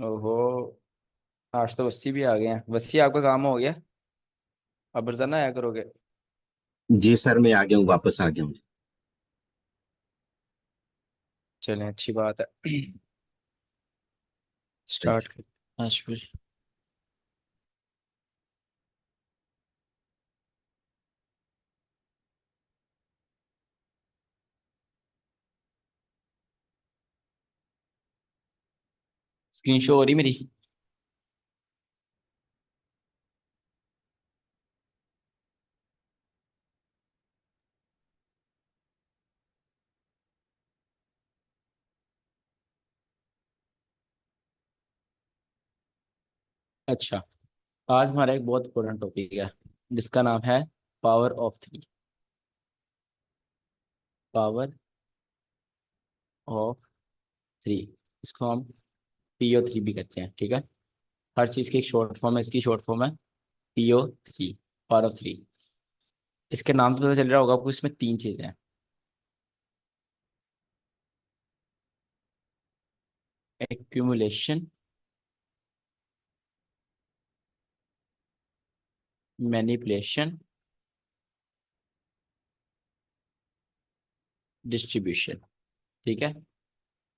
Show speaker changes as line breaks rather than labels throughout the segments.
ओहो। आज तो वस्सी भी आ गए हैं। वस्सी, आपका काम हो गया? अब रोजाना आया करोगे?
जी सर, मैं आ गया हूँ, वापस आ गया हूँ।
चलें, अच्छी बात है। स्टार्ट कर। आज फिर स्क्रीन शो हो रही मेरी? अच्छा। आज हमारा एक बहुत इंपॉर्टेंट टॉपिक है जिसका नाम है power of three. Power of three, इसको हम पीओ थ्री भी कहते हैं, ठीक है। हर चीज की एक शॉर्ट फॉर्म है, इसकी शॉर्ट फॉर्म है PO three, power of three. इसके नाम से पता चल रहा होगा आपको, इसमें तीन चीजें हैं। एक्यूमुलेशन, मैनिपुलेशन, डिस्ट्रीब्यूशन, ठीक है।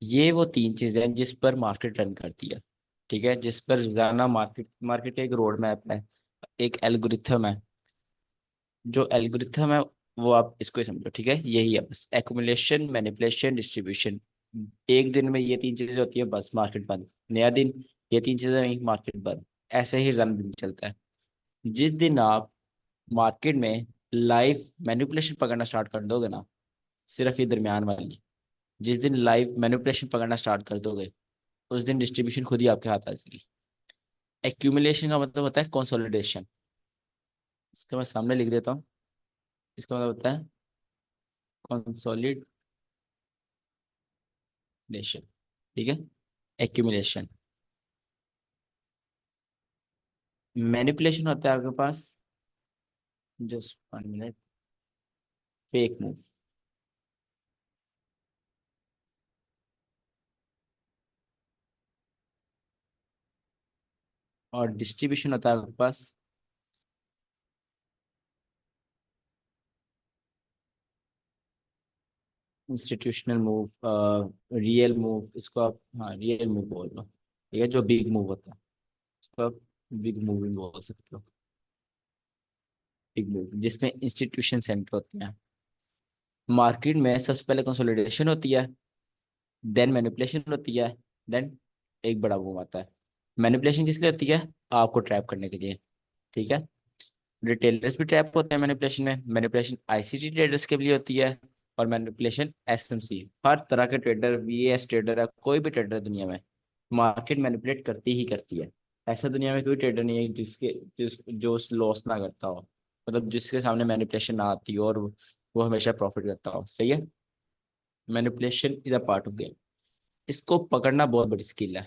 ये वो तीन चीजें हैं जिस पर मार्केट रन करती है, ठीक है। जिस पर रोजाना मार्केट मार्केट एक रोड मैप है, एक एल्गोरिथम है। जो एल्गोरिथम है वो आप इसको ही समझो, ठीक है। यही है बस, एक्युमुलेशन, मैनिपुलेशन, डिस्ट्रीब्यूशन। एक दिन में ये तीन चीजें होती है, बस मार्केट बंद। नया दिन, ये तीन चीजें नहीं, मार्केट बंद। ऐसे ही रन दिन चलता है। जिस दिन आप मार्केट में लाइव मैनिपुलेशन पकड़ना स्टार्ट कर दोगे ना, सिर्फ ये दरमियान वाली, जिस दिन लाइव मैनिपुलेशन पकड़ना स्टार्ट कर दोगे, उस दिन डिस्ट्रीब्यूशन खुद ही आपके हाथ आ जाएगी। एक्यूमुलेशन का मतलब होता है कंसोलिडेशन। इसका मैं सामने लिख देता हूँ। इसका मतलब होता है कंसोलिडेशन, ठीक है। एक्यूमुलेशन। मैनिपुलेशन होता है आपके पास, जस्ट 1 मिनट, फेक मूव। और डिस्ट्रीब्यूशन होता है आपके पास इंस्टीट्यूशनल मूव, रियल मूव, इसको आप, हाँ, रियल मूव बोल लो, ठीक है। जो बिग मूव होता है उसको आप बिग मूविंग बोल सकते हो। बिग मूव जिसमें इंस्टीट्यूशन सेंटर होते हैं। मार्केट में सबसे पहले कंसोलिडेशन होती है, देन मैनिपुलेशन होती है, देन एक बड़ा मूव आता है। मैनिपुलेशन किस लिए होती है? आपको ट्रैप करने के लिए, ठीक है। रिटेलर्स भी ट्रैप होते हैं मैनिपुलेशन में। मैनिपुलेशन आईसीटी ट्रेडर्स के लिए होती है, और मैनिपुलेशन एसएमसी, हर तरह के ट्रेडर, वीएस ट्रेडर है, कोई भी ट्रेडर दुनिया में मार्केट मैनिपुलेट करती ही करती है। ऐसा दुनिया में कोई ट्रेडर नहीं है जो लॉस ना करता हो, मतलब जिसके सामने मैनिपुलेशन ना आती हो और वो हमेशा प्रॉफिट करता हो, सही है। Manipulation is a part of game. इसको पकड़ना बहुत बड़ी स्किल है।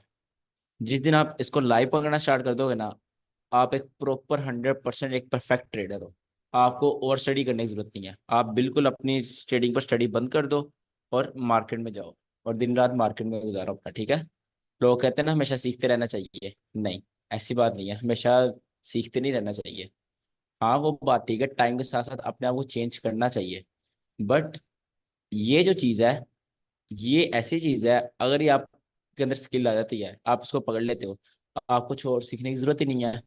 जिस दिन आप इसको लाइव पकड़ना स्टार्ट कर दोगे ना, आप एक प्रॉपर 100% एक परफेक्ट ट्रेडर हो। आपको और स्टडी करने की जरूरत नहीं है, आप बिल्कुल अपनी ट्रेडिंग पर स्टडी बंद कर दो और मार्केट में जाओ, और दिन रात मार्केट में गुजारो अपना, ठीक है। लोग कहते हैं ना हमेशा सीखते रहना चाहिए, नहीं, ऐसी बात नहीं है। हमेशा सीखते नहीं रहना चाहिए। हाँ, वो बात ठीक है, टाइम के साथ साथ अपने आप को चेंज करना चाहिए। बट ये जो चीज़ है, ये ऐसी चीज़ है, अगर ये आपके अंदर स्किल आ जाती है, आप उसको पकड़ लेते हो, आपको कुछ और सीखने की जरूरत ही नहीं है,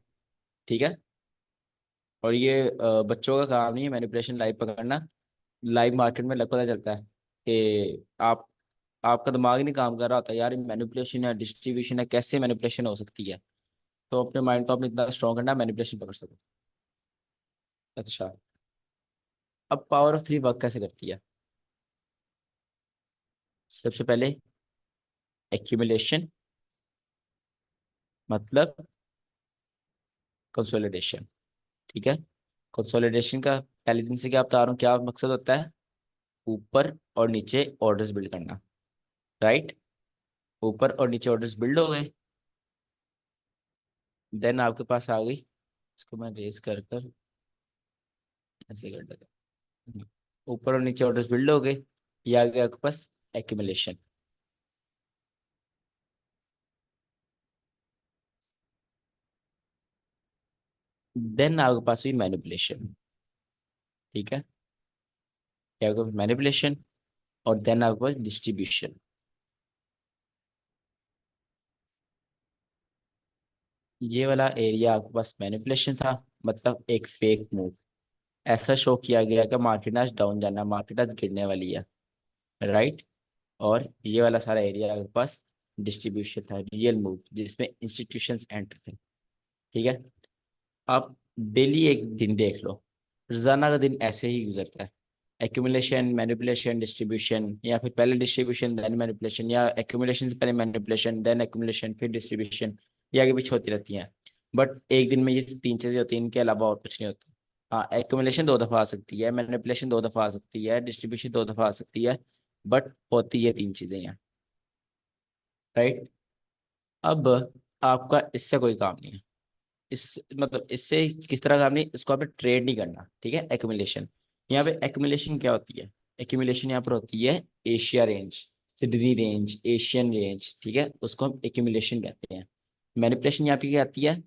ठीक है। और ये बच्चों का काम नहीं है मैनिपुलेशन लाइव पकड़ना। लाइव मार्केट में लग पता चलता है कि आपका दिमाग ही नहीं काम कर रहा होता, यार मैनिपुलेशन है, डिस्ट्रीब्यूशन है, कैसे मैनिपुलेशन हो सकती है। तो अपने माइंड को अपने इतना स्ट्रॉन्ग करना, मैनिपुलेशन पकड़ सको। अच्छा, अब पावर ऑफ थ्री वर्क कैसे करती है? सबसे पहले एक्यूमुलेशन, मतलब कंसोलिडेशन, ठीक है। कंसोलिडेशन का पहले दिन से क्या बता रहा हूँ, क्या मकसद होता है? ऊपर और नीचे ऑर्डर्स बिल्ड करना, राइट। ऊपर और नीचे ऑर्डर्स बिल्ड हो गए, देन आपके पास आ गई, इसको मैं रेज कर कर ऐसे कर देता हूँ। ऊपर और नीचे ऑर्डर्स बिल्ड हो गए, ये आ गया आपके पास एक्यूमुलेशन। देन आपके पास हुई मैनिपुलेशन। ठीक है, क्या होगा, मैनिपुलेशन, और देन आपके पास डिस्ट्रीब्यूशन। ये वाला एरिया आपके पास मैनिपुलेशन था, मतलब एक फेक मूव। ऐसा शो किया गया कि मार्केट आज डाउन जाना, मार्केट आज गिरने वाली है, राइट। और ये वाला सारा एरिया आपके पास डिस्ट्रीब्यूशन था, रियल मूव, जिसमें इंस्टीट्यूशंस एंटर थे। ठीक है, आप डेली एक दिन देख लो, रोजाना का दिन ऐसे ही गुजरता है। एक्यूमुलेशन, मैनिपुलेशन, डिस्ट्रीब्यूशन, या फिर पहले डिस्ट्रीब्यूशन देन मैनिपुलेशन, या एक्यूमुलेशन से पहले मैनिपुलेशन देन एक्यूमुलेशन फिर डिस्ट्रीब्यूशन, ये आगे पीछे होती रहती हैं। बट एक दिन में ये तीन चीजें होती हैं, इनके अलावा और कुछ नहीं होता। हाँ, एक्यूमुलेशन दो दफा आ सकती है, मैनिपुलेशन दो दफा आ सकती है, डिस्ट्रीब्यूशन दो दफा आ सकती है, बट होती है तीन चीजें हैं, राइट। अब आपका इससे कोई काम नहीं है, इस मतलब इससे किस तरह काम नहीं, इसको आपने ट्रेड नहीं करना। ठीक है, एक्यूमुलेशन, यहाँ पे एक्यूमुलेशन क्या होती है, एक्यूमुलेशन यहाँ पर होती है Asia range, Sydney range, Asian range, ठीक है, उसको हम एक्यूमुलेशन कहते हैं। मैनिपुलेशन यहाँ पे क्या आती है,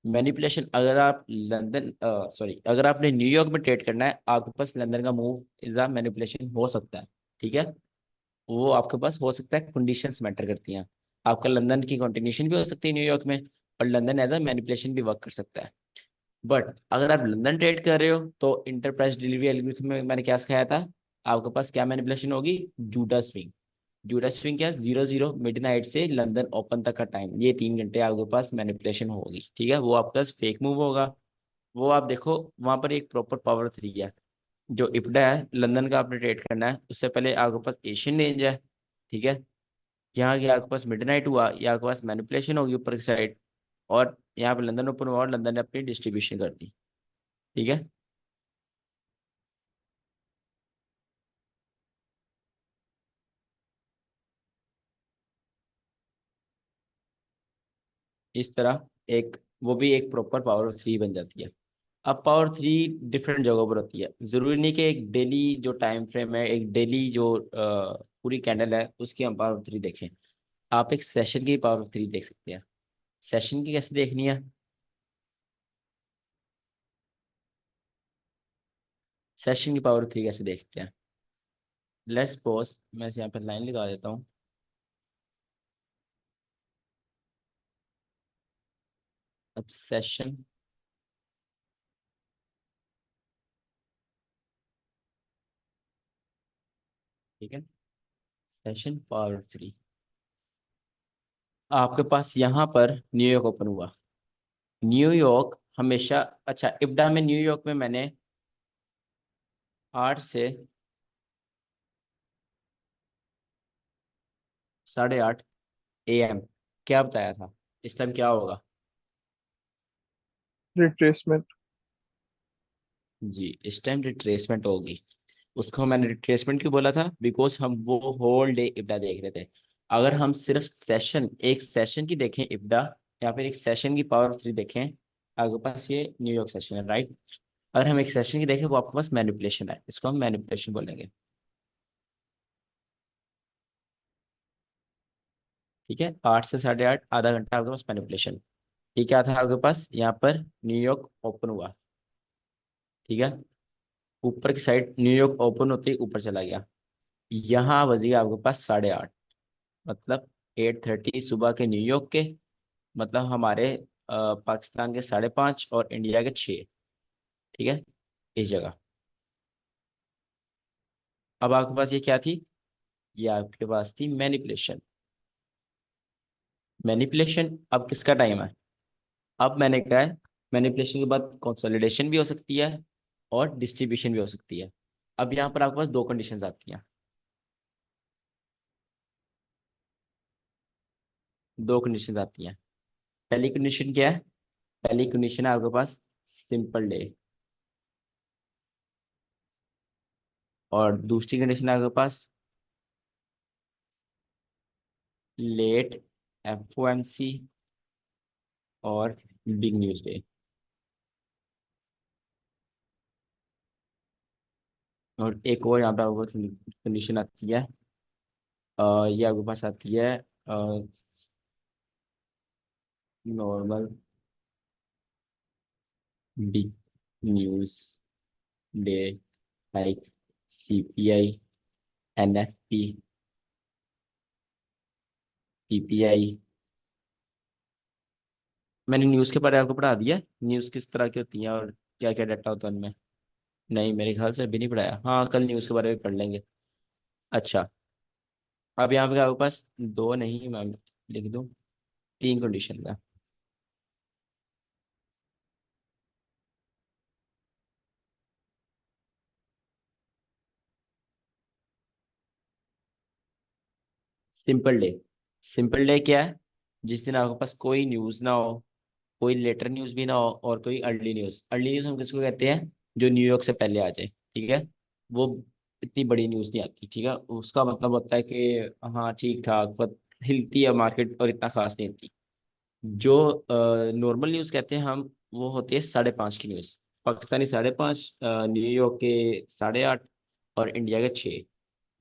मैनिपुलेशन अगर आप लंदन सॉरी अगर आपने न्यूयॉर्क में ट्रेड करना है, आपके पास लंदन का मूव इज अ मैनिपुलेशन हो सकता है। ठीक है, वो आपके पास हो सकता है, कंडीशंस मैटर करती हैं। आपका लंदन की कंटिन्यूशन भी हो सकती है न्यूयॉर्क में, और लंदन एज अ मैनिपुलेशन भी वर्क कर सकता है। बट अगर आप लंदन ट्रेड कर रहे हो तो इंटरप्राइज डिलीवरी एल्गोरिथम में मैंने क्या सिखाया था, आपके पास क्या मैनिपुलेशन होगी, जूडा स्विंग। जूडा स्विंग क्या, 0-0 मिडनाइट से लंदन ओपन तक का टाइम, ये 3 घंटे आपके पास मैनिपुलेशन होगी। ठीक है, वो आपके पास फेक मूव होगा। वो आप देखो, वहां पर एक प्रॉपर पावर थ्री है, जो इपडा है लंदन का आपने ट्रेड करना है, उससे पहले आपके पास एशियन रेंज है। ठीक है, यहाँ की आपके पास मिडनाइट हुआ, या आपके पास मैनिपुलेशन होगी ऊपर की साइड, और यहाँ पे लंदन ओपन हुआ और लंदन ने अपनी डिस्ट्रीब्यूशन कर दी। ठीक है, इस तरह एक, वो भी एक प्रॉपर पावर ऑफ थ्री बन जाती है। अब पावर थ्री डिफरेंट जगहों पर होती है, जरूरी नहीं कि एक डेली जो टाइम फ्रेम है, एक डेली जो पूरी कैंडल है उसकी हम पावर थ्री देखें। आप एक सेशन की पावर थ्री देख सकते हैं। सेशन की कैसे देखनी है, सेशन की पावर थ्री कैसे देखते हैं, लेट्स सपोज मैं यहाँ पर लाइन लगा देता हूँ। अब सेशन, ठीक है, सेशन पावर थ्री, आपके पास यहाँ पर न्यूयॉर्क ओपन हुआ। न्यूयॉर्क हमेशा, अच्छा इब्डा में न्यूयॉर्क में मैंने 8 से 8:30 AM क्या बताया था, इस टाइम क्या होगा।
रिट्रेसमेंट।
जी, इस टाइम रिट्रेसमेंट होगी। उसको मैंने रिट्रेसमेंट क्यों बोला था, बिकॉज हम वो होल डे इब्डा देख रहे थे। अगर हम सिर्फ सेशन, एक सेशन की देखें इब्डा, या फिर एक सेशन की पावर थ्री देखें, आपके पास ये न्यूयॉर्क सेशन है, राइट। अगर हम एक सेशन की देखें, वो आपके पास मैनिपुलेशन है, इसको हम मैनिपुलेशन बोलेंगे। ठीक है, 8 से 8:30 आधा घंटा आपके पास मैनिपुलेशन। ठीक है, था आपके पास यहाँ पर न्यूयॉर्क ओपन हुआ। ठीक है, ऊपर की साइड न्यूयॉर्क ओपन होते ही ऊपर चला गया, यहाँ बजेगा आपके पास 8:30, मतलब 8:30 सुबह के न्यूयॉर्क के, मतलब हमारे पाकिस्तान के 5:30 और इंडिया के 6। ठीक है, इस जगह। अब आपके पास ये क्या थी, ये आपके पास थी मैनिपुलेशन। मैनिपुलेशन अब किसका टाइम है, अब मैंने कहा है मैनिपुलेशन के बाद कंसोलिडेशन भी हो सकती है और डिस्ट्रीब्यूशन भी हो सकती है। अब यहाँ पर आपके पास दो कंडीशंस आती हैं, दो कंडीशंस आती हैं। पहली कंडीशन क्या है, पहली कंडीशन है आपके पास सिंपल डे, और दूसरी कंडीशन है आपके पास लेट एफओएमसी और बिग न्यूज डे। और एक और यहाँ पे आपको कंडीशन आती है, ये आपके पास आती है normal big news day like CPI, NFP, PPI. मैंने न्यूज़ के बारे में आपको पढ़ा दिया, न्यूज़ किस तरह की होती है और क्या क्या डाटा होता है उनमें। नहीं, मेरे ख्याल से अभी नहीं पढ़ाया। हाँ, कल न्यूज़ के बारे में पढ़ लेंगे। अच्छा, अब यहाँ पे आपके पास दो नहीं, मैं लिख दूँ, तीन कंडीशन है। Simple day. सिंपल डे क्या है? जिस दिन आपके पास कोई न्यूज़ ना हो, कोई लेटर न्यूज़ भी ना हो और कोई अर्ली न्यूज़। अर्ली न्यूज़ हम किसको कहते हैं? जो न्यूयॉर्क से पहले आ जाए, ठीक है। वो इतनी बड़ी न्यूज़ नहीं आती, ठीक है। उसका मतलब होता है कि हाँ ठीक ठाक, बट हिलती है मार्केट और इतना खास नहीं होती। जो नॉर्मल न्यूज़ कहते हैं हम, वो होती है 5:30 की न्यूज़। पाकिस्तानी 5:30, न्यूयॉर्क के 8:30 और इंडिया के 6।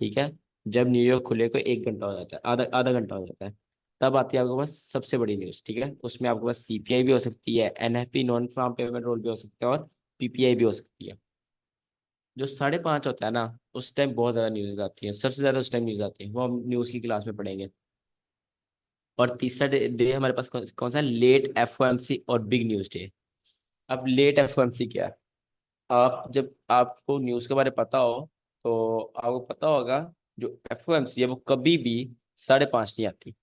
ठीक है। जब न्यूयॉर्क खुले को 1 घंटा हो जाता है, आधा आधा घंटा हो जाता है, तब आती है आपके पास सबसे बड़ी न्यूज़, ठीक है। उसमें आपके पास सीपीआई भी हो सकती है, NFP non farm payment roll भी हो सकता है, और पीपीआई भी हो सकती है। जो 5:30 होता है ना, उस टाइम बहुत ज़्यादा न्यूज़ आती है, सबसे ज़्यादा उस टाइम न्यूज़ आती है, वो हम न्यूज़ की क्लास में पढ़ेंगे। और तीसरा डे हमारे पास कौन सा है? लेट एफओएमसी और बिग न्यूज़ डे। अब लेट एफओएमसी क्या है? आप जब आपको न्यूज़ के बारे में पता हो, तो आपको पता होगा जो एफओएमसी है वो कभी भी 5:30 नहीं आती।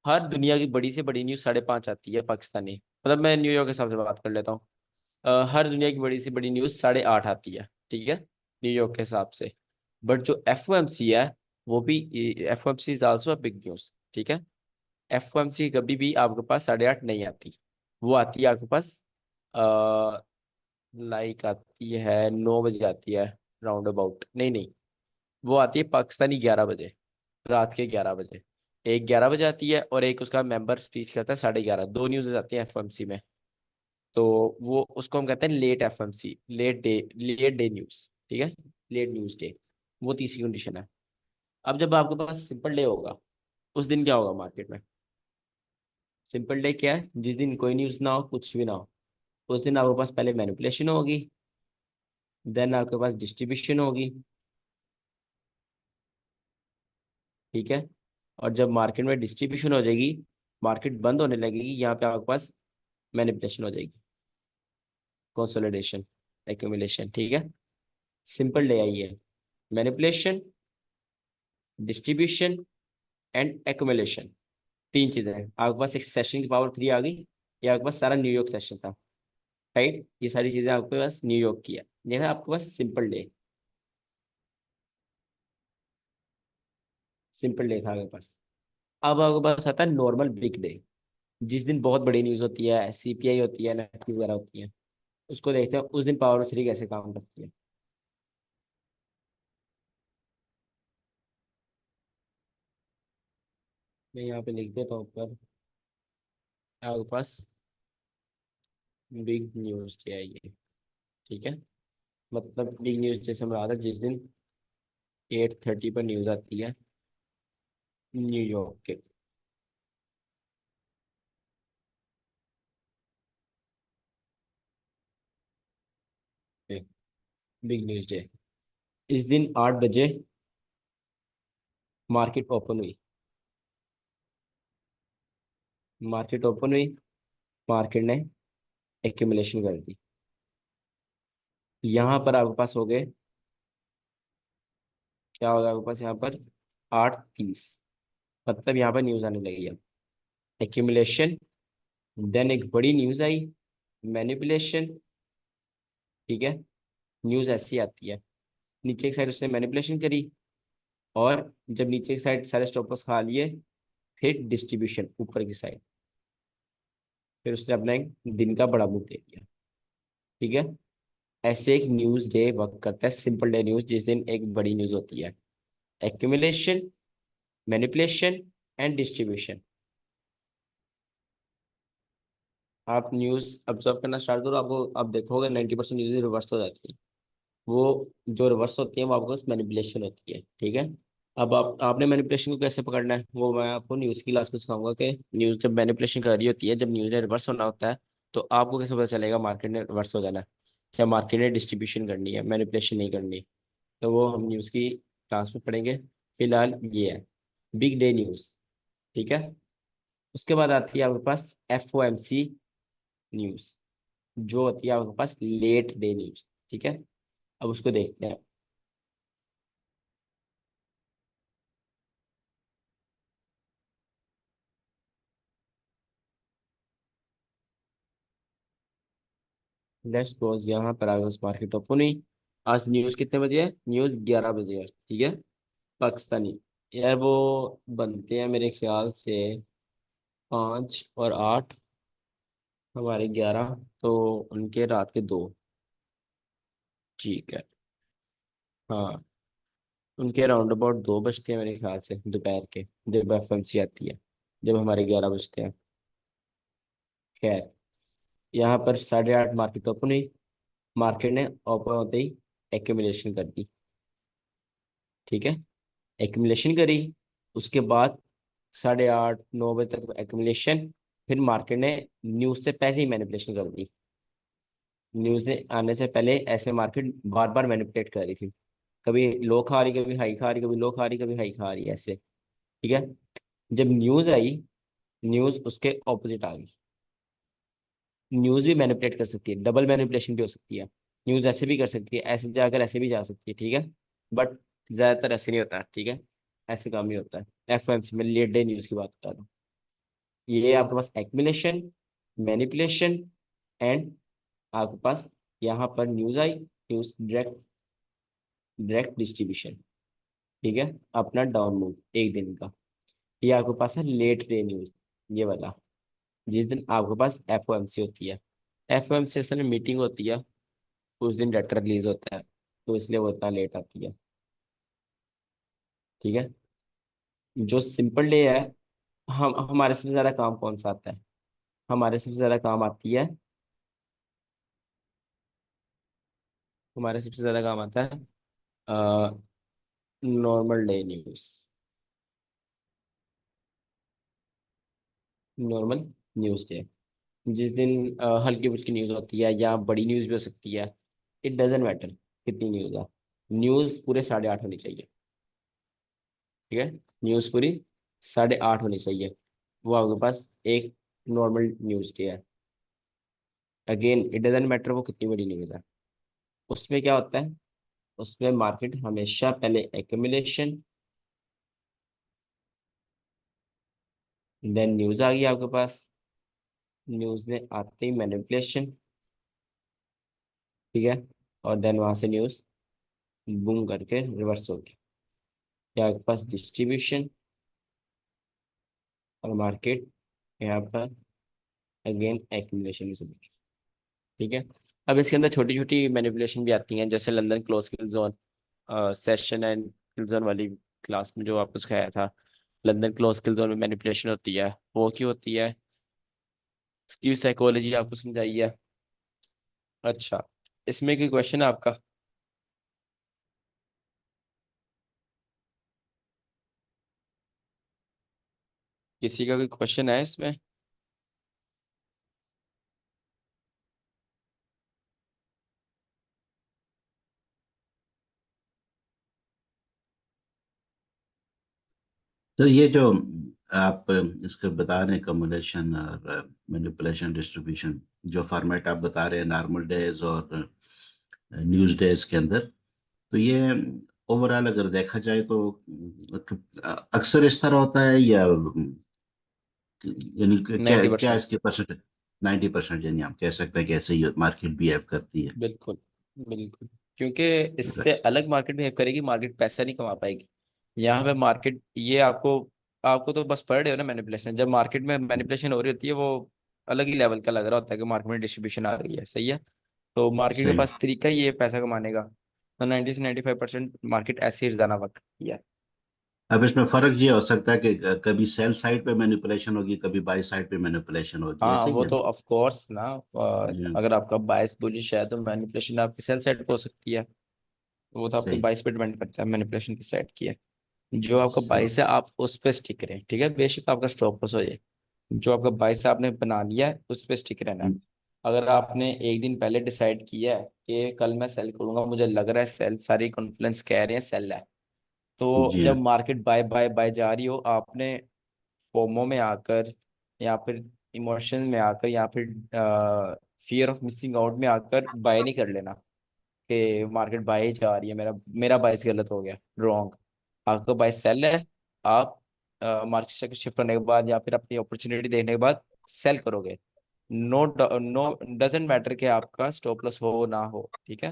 हर दुनिया की बड़ी से बड़ी न्यूज़ 5:30 आती है पाकिस्तानी। मतलब मैं न्यूयॉर्क के हिसाब से बात कर लेता हूँ। हर दुनिया की बड़ी से बड़ी न्यूज़ 8:30 आती है, ठीक है, न्यूयॉर्क के हिसाब से। बट जो एफओएमसी है, वो भी, FOMC is also a big news, ठीक है। एफओएमसी कभी भी आपके पास 8:30 नहीं आती। वो आती है आपके पास, लाइक आती है 9 बजे आती है, राउंड अबाउट। नहीं नहीं, वो आती है पाकिस्तानी 11 बजे, रात के 11 बजे। एक 11 बजे आती है और एक उसका मेंबर स्पीच करता है 11:30। दो न्यूज़ आती है एफएमसी में। तो वो उसको हम कहते हैं late FMC, late day news, ठीक है। लेट न्यूज़ डे, वो तीसरी कंडीशन है। अब जब आपके पास सिंपल डे होगा, उस दिन क्या होगा मार्केट में? सिंपल डे क्या है? जिस दिन कोई न्यूज़ ना हो, कुछ भी ना हो, उस दिन आपके पास पहले मैनिपुलेशन होगी, देन आपके पास डिस्ट्रीब्यूशन होगी, ठीक है। और जब मार्केट में डिस्ट्रीब्यूशन हो जाएगी, मार्केट बंद होने लगेगी, यहाँ पे आपके पास मैनिपुलेशन हो जाएगी, कंसोलिडेशन, एक्यूमुलेशन, ठीक है। सिंपल डे आई है, मैनिपुलेशन, डिस्ट्रीब्यूशन एंड एक्यूमुलेशन। तीन चीजें हैं आपके पास। एक सेशन की पावर 3 आ गई, ये आपके पास सारा न्यूयॉर्क सेशन था, राइट। ये सारी चीजें आपके पास न्यूयॉर्क की है। ये है आपके पास सिंपल डे। सिंपल डे था आपके पास। अब आपके पास आता है नॉर्मल बिग डे, जिस दिन बहुत बड़ी न्यूज होती है, सीपीआई होती है, एनएफटी वगैरह होती है। उसको देखते हैं उस दिन पावर 3 कैसे काम करती है। मैं यहाँ पे लिख देता हूँ ऊपर, आपके पास बिग न्यूज डे आई है, ठीक है। मतलब बिग न्यूज जैसे मैं आता है जिस दिन 8:30 पर न्यूज आती है न्यूयॉर्क के। बिग न्यूज डे, इस दिन 8 बजे मार्केट ओपन हुई। मार्केट ओपन हुई, मार्केट ने एक्यूमुलेशन कर दी। यहाँ पर आपके पास हो गए, क्या होगा आपके पास यहाँ पर? 8:30, मतलब यहाँ पर न्यूज आने लगी है। एक्यूमुलेशन, देन एक बड़ी न्यूज आई, मैनिपुलेशन, ठीक है। न्यूज ऐसी आती है, नीचे की साइड उसने मैनिपुलेशन करी, और जब नीचे की साइड सारे स्टॉप लॉस खा लिए, फिर डिस्ट्रीब्यूशन ऊपर की साइड, फिर उसने अपना एक दिन का बड़ा मुंह दे दिया, ठीक है। ऐसे एक न्यूज डे वर्क करता है, सिंपल डे न्यूज, जिस दिन एक बड़ी न्यूज होती है। Accumulation, manipulation and distribution. आप न्यूज ऑब्जर्व करना स्टार्ट करो, आपको आप देखोगे 90% न्यूज रिवर्स हो जाती है। वो जो रिवर्स होती है वो आपको मैनिपुलेशन होती है, ठीक है। अब आपने मैनिपुलेशन को कैसे पकड़ना है, वो मैं आपको न्यूज़ की क्लास में सिखाऊंगा कि न्यूज़ जब मैनिपुलेशन कर रही होती है, जब न्यूज़ ने रिवर्स होना होता है, तो आपको कैसे पता चलेगा मार्केट ने रिवर्स हो जाना है या मार्केट ने डिस्ट्रीब्यूशन करनी है, मैनिपुलेशन नहीं करनी? तो वो हम न्यूज़ की क्लास में पढ़ेंगे। फिलहाल ये है बिग डे न्यूज़। ठीक है। उसके बाद आती है आपके पास FOMC न्यूज़, जो होती है आपके पास लेट डे न्यूज़। ठीक है। अब उसको देखते हैं। लेट्स सपोज यहाँ पर आगे मार्केट ओपन हुई। आज न्यूज़ कितने बजे है? न्यूज़ 11 बजे है। ठीक है। पाकिस्तानी। यार वो बनते हैं मेरे ख्याल से 5 और 8, हमारे 11, तो उनके रात के 2। ठीक है। हाँ, उनके अराउंड अबाउट 2 बजते हैं मेरे ख्याल से दोपहर के, जब FOMC आती है, जब हमारे 11 बजते हैं। खैर, यहाँ पर 8:30 मार्केट ओपन हुई। मार्केट ने ओपन होते ही एक्यूमुलेशन कर दी। ठीक है। एक्यूमुलेशन करी। उसके बाद 8:30 9 बजे तक एक्यूमुलेशन। फिर मार्केट ने न्यूज़ से पहले ही मैनिपुलेशन कर दी। न्यूज़ ने आने से पहले ऐसे मार्केट बार बार मैनिपुलेट कर रही थी। कभी लो खा रही, कभी हाई खा रही, कभी लो खा रही, कभी हाई खा रही, ऐसे। ठीक है। जब न्यूज़ आई, न्यूज़ उसके ऑपोजिट आ गई। न्यूज़ भी मैनिपुलेट कर सकती है, डबल मैनिपुलेशन भी हो सकती है। न्यूज़ ऐसे भी कर सकती है, ऐसे जाकर ऐसे भी जा सकती है। ठीक है। बट ज़्यादातर ऐसे नहीं होता है। ठीक है। ऐसे काम नहीं होता है। FOMC में लेट डे न्यूज़ की बात कर रहा हूँ। ये आपके पास एक्यूमुलेशन, मैनिपुलेशन एंड आपके पास यहाँ पर न्यूज़ आई, न्यूज़ डायरेक्ट डायरेक्ट डिस्ट्रीब्यूशन। ठीक है। अपना डाउन मूव एक दिन का। ये आपके पास है लेट डे न्यूज़, ये वाला, जिस दिन आपके पास FOMC होती है। FOMC असल में मीटिंग होती है, उस दिन डाटा रिलीज होता है, तो इसलिए वो इतना लेट आती है। ठीक है। जो सिंपल डे है, हम हमारे सबसे ज्यादा काम कौन सा आता है? हमारे सबसे ज्यादा काम आती है, हमारे सबसे ज्यादा काम आता है normal day news. Normal news day, जिस दिन हल्की फुल्की न्यूज़ होती है या बड़ी न्यूज़ भी हो सकती है। इट डजेंट मैटर कितनी न्यूज़ है, न्यूज़ पूरे 8:30 होनी चाहिए। ठीक है। न्यूज़ पूरी 8:30 होनी चाहिए। वो आपके पास एक नॉर्मल न्यूज़ डे है। अगेन इट डजेंट मैटर वो कितनी बड़ी न्यूज़ है। उसमें क्या होता है? उसमें मार्केट हमेशा पहले एक्यूमुलेशन, देन न्यूज़ आ गई आपके पास। न्यूज़ ने आते ही मैनिपुलेशन। ठीक है। और देन वहां से न्यूज़ बूम करके रिवर्स हो गई। या आपके पास डिस्ट्रीब्यूशन और मार्केट यहाँ पर अगेन एक्यूमुलेशन की सुनिए। ठीक है। अब इसके अंदर छोटी छोटी मैनिपुलेशन भी आती हैं, जैसे London close kill zone, session and kill zone वाली क्लास में जो आपको सिखाया था। लंदन क्लोज किल जोन में मैनिपुलेशन होती है, वो क्यों होती है, उसकी साइकोलॉजी आपको समझाई है। अच्छा, इसमें कोई क्वेश्चन है आपका? किसी का कोई क्वेश्चन है इसमें?
तो ये जो आप इसके बता रहे हैं कम्युलेशन और मैनिपुलेशन डिस्ट्रीब्यूशन, जो फॉर्मेट आप बता रहे हैं नॉर्मल डेज और न्यूज़ डेज के अंदर, तो ये ओवरऑल अगर देखा जाए तो अक्सर इस तरह होता है, या यानी कि क्या
90%।
क्या इसके परसेंट? 90% यानी आप कह सकते हैं कि ऐसे ही मार्केट बिहेव करती है।
बिल्कुल बिल्कुल। क्योंकि इससे अलग मार्केट बिहेव करेगी, मार्केट पैसा नहीं कमा पाएगी। यहाँ पे मार्केट ये आपको, आपको तो बस पढ़ रहे हो ना मैनिपुलेशन। जब मार्केट में मैनिपुलेशन हो रही होती है, वो अलग ही लेवल का लग रहा होता है कि मार्केट में डिस्ट्रीब्यूशन आ रही है। सही है। तो मार्केट के
सही।
पास तरीका ही है पैसा कमाने का। तो 90 से 95% मार्केट ऐसे ही जाना वक्त है।
अब इसमें फर्क ये हो सकता है कि कभी सेल साइड पे मैनिपुलेशन होगी, कभी बाई साइड पे मैनिपुलेशन होगी,
हाँ,
ऐसे ही
वो
है
तो
ना?
ऑफ कोर्स ना।
जी।
अगर आपका बायस बुलिश है तो मैनिपुलेशन आपकी सेल साइड पे हो सकती है। वो तो आपके
सही।
बायस पे डिपेंड करता है मैनिपुलेशन की साइड की है। जो आपका
सही।
बायस है आप उस पर स्टिक रहें। ठीक है। बेशक आपका स्टॉप लॉस हो जाए, जो आपका बायस आपने बना लिया है उस पर स्टिक रहना है। अगर आपने एक दिन पहले डिसाइड किया है कि कल मैं सेल करूंगा, मुझे लग रहा है सेल, सारी कॉन्फ्लुएंस कह रहे हैं सेल है, तो
जी
जब
हाँ।
मार्केट बाय बाय बाय जा रही हो, आपने फोमो में आकर, या फिर इमोशन में आकर, या फिर फियर ऑफ मिसिंग आउट में आकर बाय नहीं कर लेना कि मार्केट बाय जा रही है, मेरा मेरा बायस गलत हो गया, रॉन्ग। आपका बायस सेल है। आप मार्केट शिफ्ट करने के बाद या फिर अपनी अपॉर्चुनिटी देखने के बाद सेल करोगे। नो नो, डजेंट मैटर कि आपका स्टॉप लॉस हो ना हो, ठीक है।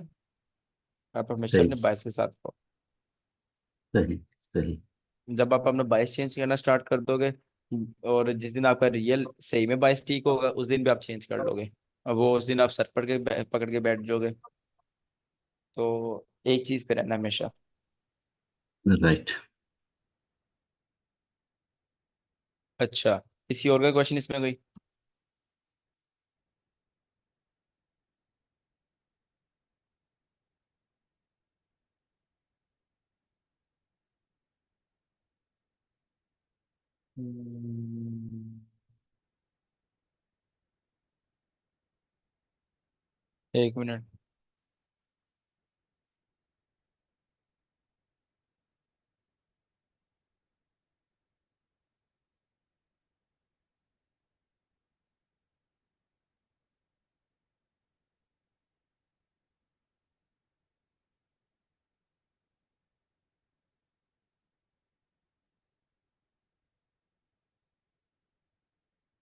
आप हमेशा अपने
सही
बायस के साथ हो।
सही सही।
जब आप अपना बायस चेंज करना स्टार्ट कर दोगे, और जिस दिन आपका रियल सही में बायस ठीक होगा, उस दिन भी आप चेंज कर लोगे। और वो उस दिन आप सर पकड़ के बैठ जाओगे। तो एक चीज पे रहना हमेशा।
राइट।
अच्छा, किसी और का क्वेश्चन इसमें कोई? हम्म, एक मिनट।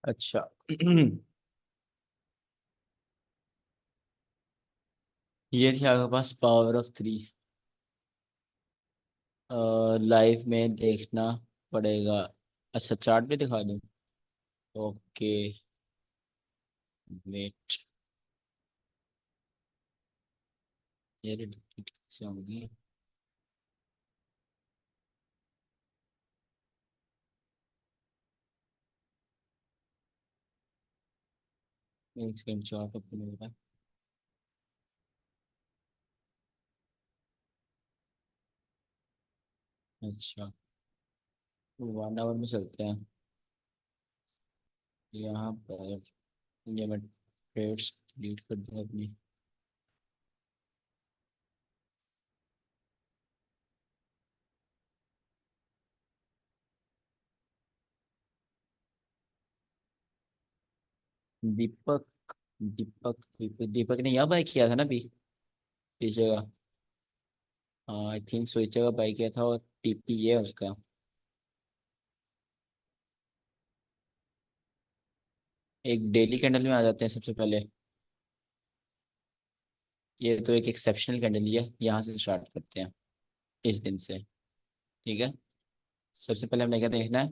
अच्छा ये थी आपके पास पावर ऑफ थ्री। लाइव में देखना पड़ेगा। अच्छा, चार्ट भी दिखा दूँ? Okay, wait. ये डिलीट कैसे होगी? एक सेकंड, चार्ट ओपन होगा। अच्छा, 1 आवर में चलते हैं। यहाँ पर ये मैं ट्रेड्स डिलीट कर दूँ अपनी। दीपक दीपक दीपक दीपक ने यहाँ बाय किया था ना, भी इस जगह। आई थिंक सो, इस जगह बाय किया था, और टीपी ये है उसका। एक डेली कैंडल में आ जाते हैं सबसे पहले। ये तो एक एक्सेप्शनल कैंडल ही है, यहाँ से स्टार्ट करते हैं, इस दिन से। ठीक है। सबसे पहले हमने क्या देखना है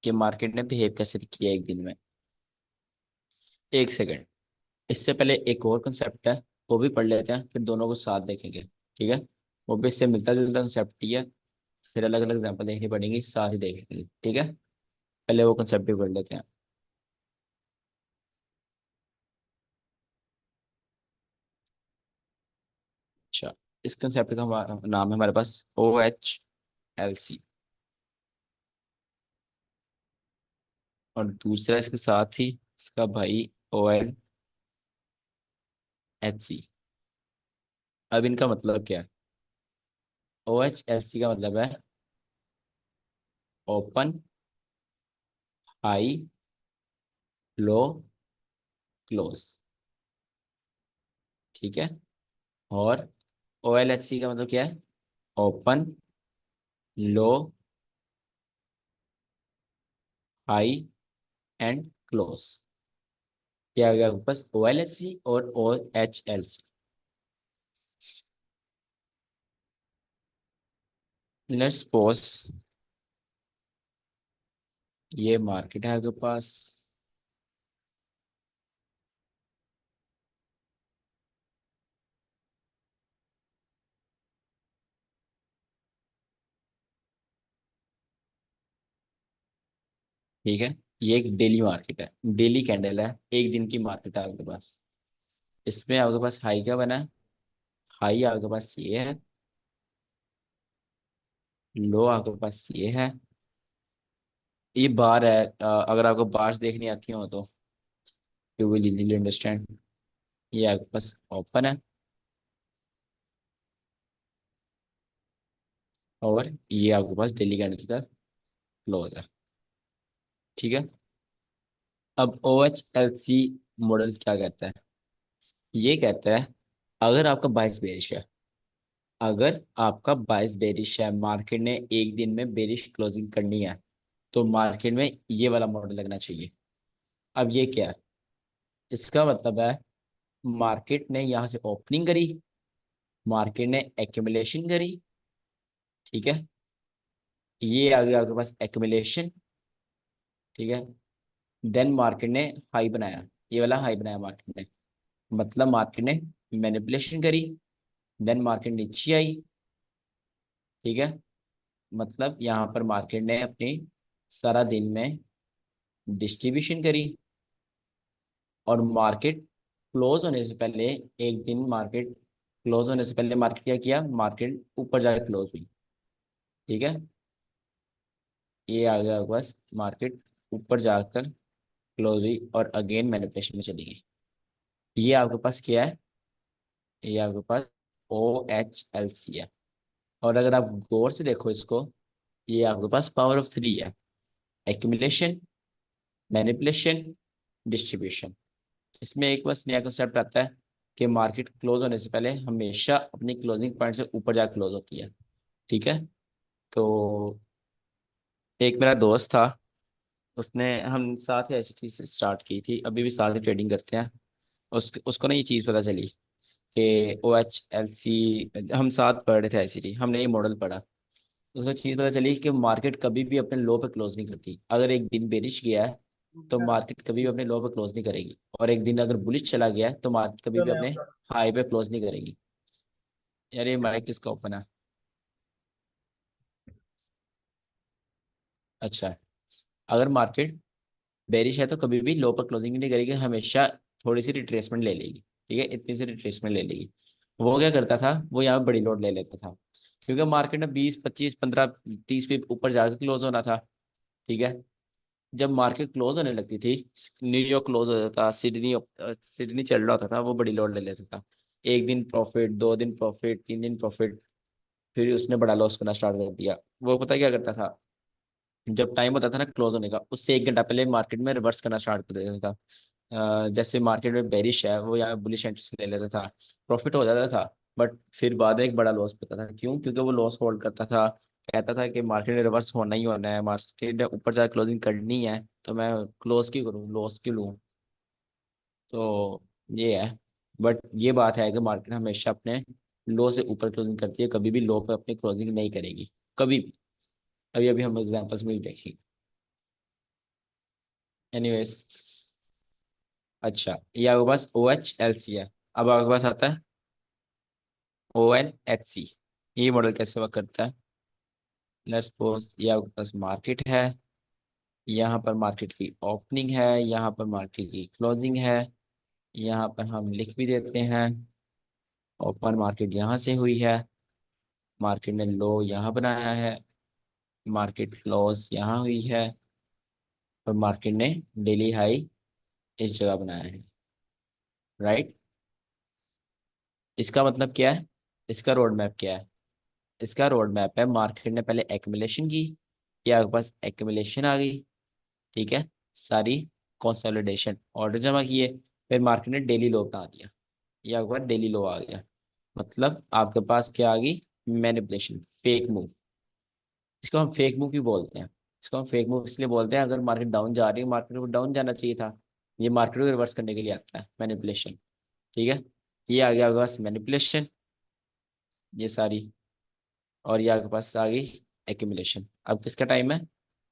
कि मार्केट ने बिहेव कैसे किया एक दिन में। एक सेकंड, इससे पहले एक और कंसेप्ट है, वो भी पढ़ लेते हैं, फिर दोनों को साथ देखेंगे। ठीक है। वो भी इससे मिलता जुलता कंसेप्ट ही है। फिर अलग अलग एग्जाम्पल देखनी पड़ेंगी, साथ ही देखेंगे, ठीक है। पहले वो कंसेप्ट भी पढ़ लेते हैं। अच्छा, इस कंसेप्ट का नाम है हमारे पास OHLC। और दूसरा इसके साथ ही इसका भाई OLHC। अब इनका मतलब क्या है? OHLC का मतलब है ओपन, हाई, लो, क्लोज। ठीक है। और OLHC का मतलब क्या है? Open, low, high and close. ये आ गया बस OLHC और OHLC। लेट्स सपोज ये मार्केट है आपके पास। ठीक है। ये एक डेली मार्केट है, डेली कैंडल है, एक दिन की मार्केट है आपके पास। इसमें आपके पास हाई क्या बना है? हाई आपके पास ये है, लो आपके पास ये है। ये बार है, अगर आपको बार्स देखनी आती हो तो। You will easily understand. ये आपके पास ओपन है और ये आपके पास डेली कैंडल का क्लोज है। ठीक है। अब O H L C model क्या कहता है? ये कहता है अगर आपका बाइस बेरिश है, अगर आपका बाइस बेरिश है, मार्केट ने एक दिन में बेरिश क्लोजिंग करनी है, तो मार्केट में ये वाला मॉडल लगना चाहिए। अब ये क्या है? इसका मतलब है मार्केट ने यहाँ से ओपनिंग करी, मार्केट ने एक्यूमुलेशन करी। ठीक है। ये आ गया आपके पास एक्यूमुलेशन। ठीक है। देन मार्केट ने हाई बनाया, ये वाला हाई बनाया मार्केट ने, मतलब मार्केट ने मैनिपुलेशन करी। देन मार्केट नीचे आई। ठीक है। मतलब यहाँ पर मार्केट ने अपनी सारा दिन में डिस्ट्रीब्यूशन करी और मार्केट क्लोज होने से पहले, एक दिन मार्केट क्लोज होने से पहले मार्केट क्या किया? मार्केट ऊपर जाकर क्लोज हुई। ठीक है। ये आ गया बस, मार्केट ऊपर जाकर क्लोज हुई और अगेन मैनिपुलेशन में चली गई। ये आपके पास क्या है? ये आपके पास ओ एच एल सी है। और अगर आप गौर से देखो इसको, ये आपके पास पावर ऑफ थ्री है: एक्यूमुलेशन, मैनिपुलेशन, डिस्ट्रीब्यूशन। इसमें एक बस नया कंसेप्ट आता है कि मार्केट क्लोज होने से पहले हमेशा अपनी क्लोजिंग पॉइंट से ऊपर जाकर क्लोज होती है। ठीक है। तो एक मेरा दोस्त था, उसने, हम साथ ही ऐसी चीज स्टार्ट की थी, अभी भी साथ ही ट्रेडिंग करते हैं। उसको ना ये चीज़ पता चली कि ओ एच एल सी, हम साथ पढ़ रहे थे ऐसी, हमने ये मॉडल पढ़ा। उसको चीज़ पता चली कि मार्केट कभी भी अपने लो पे क्लोज नहीं करती। अगर एक दिन बेरिश गया है तो मार्केट कभी भी अपने लो पे क्लोज नहीं करेगी, और एक दिन अगर बुलिश चला गया है तो मार्केट कभी भी अपने हाई पे क्लोज नहीं करेगी। यार ये माइक किसका ओपन है? अच्छा। अगर मार्केट बेरिश है तो कभी भी लो पर क्लोजिंग नहीं करेगी, हमेशा थोड़ी सी रिट्रेसमेंट ले लेगी। ठीक है, इतनी सी रिट्रेसमेंट ले लेगी। वो क्या करता था? वो यहाँ पे बड़ी लोड ले लेता था, क्योंकि मार्केट में 20 25 15 30 पे ऊपर जाकर क्लोज होना था। ठीक है। जब मार्केट क्लोज होने लगती थी, न्यूयॉर्क क्लोज हो जाता था, सिडनी चल रहा होता था, वो बड़ी लोड ले लेता था। एक दिन प्रॉफिट, 2 दिन प्रॉफिट, 3 दिन प्रॉफिट, फिर उसने बड़ा लॉस करना स्टार्ट कर दिया। वो पता है क्या करता था? जब टाइम होता था ना क्लोज होने का, उससे 1 घंटा पहले मार्केट में रिवर्स करना स्टार्ट कर देता था। जैसे मार्केट में बेरिश है, वो यहाँ बुलिश एंट्रीज ले लेता था, प्रॉफिट हो जाता था। बट फिर बाद में एक बड़ा लॉस पता था। क्यों? क्योंकि वो लॉस होल्ड करता था, कहता था कि मार्केट में रिवर्स होना ही होना है, मार्केट ने ऊपर जाकर क्लोजिंग करनी है, तो मैं क्लोज क्यों करूँ, लॉस क्यों लूँ? तो ये है। बट ये बात है कि मार्केट हमेशा अपने लो से ऊपर क्लोजिंग करती है, कभी भी लो पे अपनी क्लोजिंग नहीं करेगी, कभी भी। अभी अभी हम एग्जांपल्स में भी देखेंगे। एनीवेज, अच्छा, ये आपके पास ओ एच एल सी है। अब आपके पास आता है ओ एन एच सी। ये मॉडल कैसे वर्क करता है? लेट्स सपोज ये आपके पास मार्केट है, यहाँ पर मार्केट की ओपनिंग है, यहाँ पर मार्केट की क्लोजिंग है। यहाँ पर हम लिख भी देते हैं ओपन मार्केट यहाँ से हुई है, मार्केट ने लो यहाँ बनाया है, मार्केट क्लोज यहाँ हुई है, और मार्केट ने डेली हाई इस जगह बनाया है। राइट। इसका मतलब क्या है? इसका रोड मैप क्या है? इसका रोड मैप है, मार्केट ने पहले एक्यूमुलेशन की, ये आपके पास एक्यूमुलेशन आ गई। ठीक है। सारी कंसोलिडेशन, ऑर्डर जमा किए, फिर मार्केट ने डेली लो बना दिया, ये आपके पास डेली लो आ गया। मतलब आपके पास क्या आ गई? Manipulation, fake move. इसको हम फेक मूव भी बोलते हैं। इसको हम फेक मूव इसलिए बोलते हैं, अगर मार्केट डाउन जा रही है, मार्केट को डाउन जाना चाहिए था, ये मार्केट को रिवर्स करने के लिए आता है मैनिपुलेशन। ठीक है। ये आ गया आपके पास मैनिपुलेशन, ये सारी, और ये आपके पास आ गई एक्यूमुलेशन। अब किसका टाइम है?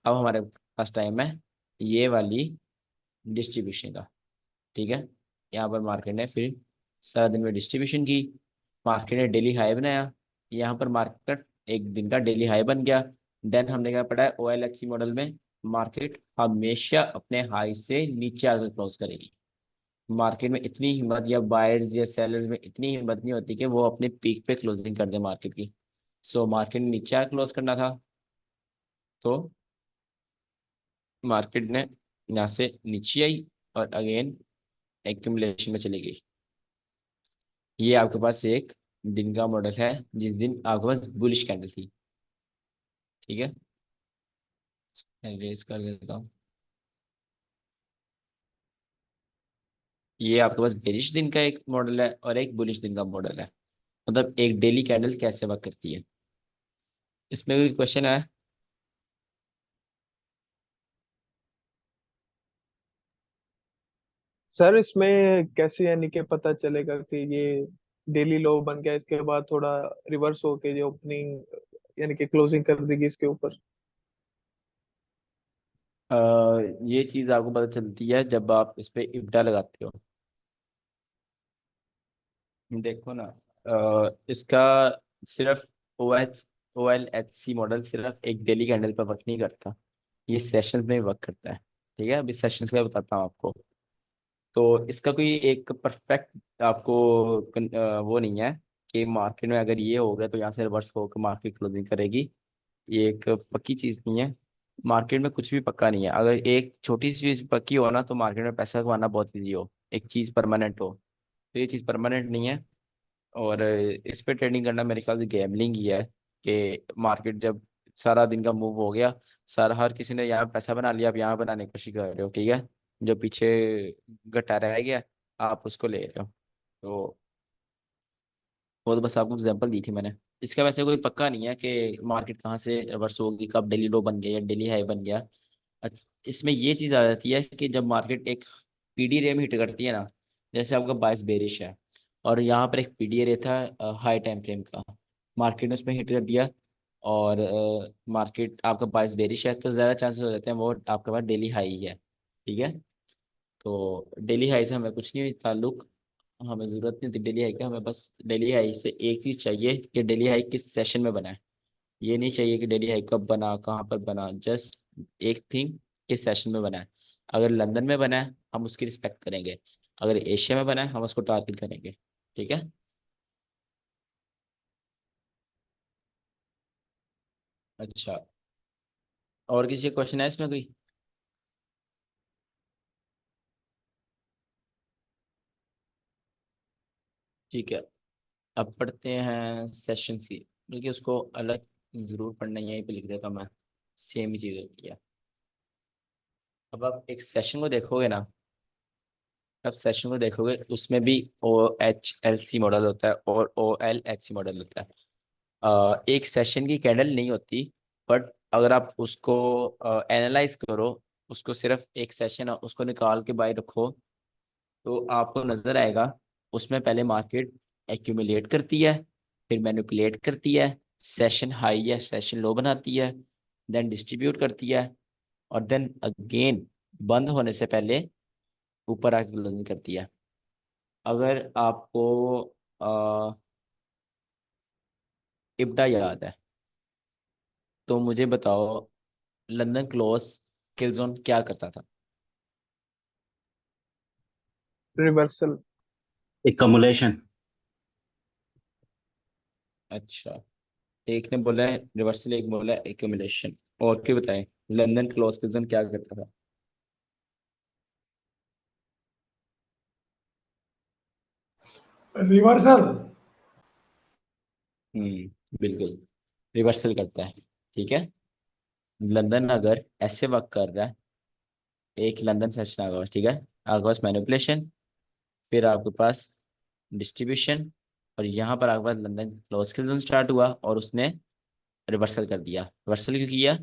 अब हमारे पास टाइम है ये वाली डिस्ट्रीब्यूशन का। ठीक है। यहाँ पर मार्केट ने फिर सारा दिन में डिस्ट्रीब्यूशन की, मार्केट ने डेली हाई बनाया, यहाँ पर मार्केट एक दिन का डेली हाई बन गया। देन हमने क्या पढ़ा है ओ एल एक्स सी मॉडल में? मार्केट हमेशा अपने हाई से नीचे आकर क्लोज करेगी। मार्केट में इतनी हिम्मत, या बायर्स या सेलर्स में इतनी हिम्मत नहीं होती कि वो अपने पीक पे क्लोजिंग कर दे मार्केट की। सो मार्केट ने नीचे क्लोज करना था, तो मार्केट ने यहाँ से नीचे आई और अगेन एक्यूमुलेशन में चली गई। ये आपके पास एक दिन का मॉडल है जिस दिन आपके पास बुलिश कैंडल थी। ठीक है, रेस कर देता हूँ। ये आपके पास बेरिश दिन का एक मॉडल है और एक बुलिश दिन का मॉडल है। मतलब एक डेली कैंडल कैसे वर्क करती है, इसमें भी क्वेश्चन है।
सर इसमें कैसे यानी कि पता चलेगा कि ये डेली लो बन गया, इसके बाद थोड़ा रिवर्स होके जो ओपनिंग यानी कि क्लोजिंग कर देगी इसके ऊपर।
अ, ये चीज आपको पता चलती है जब आप इस पे इब्डा लगाते हो। देखो ना, इसका सिर्फ OLHC मॉडल सिर्फ एक डेली कैंडल पर वर्क नहीं करता, ये सेशंस में वर्क करता है। ठीक है, अभी सेशंस का बताता हूँ आपको। तो इसका कोई एक परफेक्ट आपको वो नहीं है कि मार्केट में अगर ये हो गया तो यहाँ से रिवर्स होकर मार्केट क्लोजिंग करेगी। ये एक पक्की चीज़ नहीं है। मार्केट में कुछ भी पक्का नहीं है। अगर एक छोटी सी चीज़ पक्की हो ना तो मार्केट में पैसा कमाना बहुत ईजी हो, एक चीज़ परमानेंट हो। तो ये चीज़ परमानेंट नहीं है। और इस पे ट्रेडिंग करना मेरे ख्याल से गैमलिंग ही है कि मार्केट जब सारा दिन का मूव हो गया, सारा हर किसी ने यहाँ पैसा बना लिया, आप यहाँ बनाने की कोशिश कर रहे हो। ठीक है, जो पीछे घटा रह गया आप उसको ले रहे हो। तो वो तो बस आपको एग्जांपल दी थी मैंने। इसका वैसे कोई पक्का नहीं है कि मार्केट कहाँ से रिवर्स होगी, कब डेली लो बन गया या डेली हाई बन गया। इसमें ये चीज़ आ जाती है कि जब मार्केट एक पीडी रे में हिट करती है ना, जैसे आपका बाइस बेरिश है और यहाँ पर एक पीडी रे था हाई टाइम फ्रेम का, मार्केट ने उसमें हिट कर दिया और मार्केट आपका बाइस बेरिश है तो ज़्यादा चांसेस हो जाते हैं वो आपके पास डेली हाई है। ठीक है, तो डेली हाई से हमें कुछ नहीं ताल्लुक, हमें ज़रूरत नहीं थी डेली हाई का, हमें बस डेली हाई से एक चीज़ चाहिए कि डेली हाई किस सेशन में बना है। ये नहीं चाहिए कि डेली हाई कब बना कहाँ पर बना, जस्ट एक थिंग किस सेशन में बना है। अगर लंदन में बना है हम उसकी रिस्पेक्ट करेंगे, अगर एशिया में बना है हम उसको टारगेट करेंगे। ठीक है। अच्छा, और किसी क्वेश्चन है इसमें कोई? ठीक है, अब पढ़ते हैं सेशन सी, बल्कि उसको अलग जरूर पढ़ना है, यहीं पे लिख देता हूँ मैं, सेम ही चीज़ होती है। अब आप एक सेशन को देखोगे ना, अब सेशन को देखोगे उसमें भी OHLC मॉडल होता है और OLHC मॉडल होता है। एक सेशन की कैंडल नहीं होती, बट अगर आप उसको एनालाइज करो, उसको सिर्फ एक सेशन उसको निकाल के बाहर रखो तो आपको नजर आएगा उसमें पहले मार्केट एक्यूमुलेट करती है, फिर मैनिपुलेट करती है, सेशन हाई या सेशन लो बनाती है, देन डिस्ट्रीब्यूट करती है और देन अगेन बंद होने से पहले ऊपर आके क्लोजिंग करती है। अगर आपको इब्डा याद है तो मुझे बताओ लंदन क्लोज किल जोन क्या करता था?
रिवर्सल।
एक्यूमुलेशन।
अच्छा, एक ने बोला है रिवर्सल, एक बोला है एक्यूमुलेशन, और क्या बताएं लंदन क्लोज किल जोन क्या करता था?
रिवर्सल।
बिल्कुल, रिवर्सल करता है। ठीक है, लंदन अगर ऐसे वर्क कर रहा है, एक लंदन सेशन आगे ठीक है, आपके पास मैनिपुलेशन, फिर आपके पास डिस्ट्रीब्यूशन, और यहाँ पर आपके पास लंदन क्लोज किल जोन स्टार्ट हुआ और उसने रिवर्सल कर दिया। रिवर्सल क्यों किया?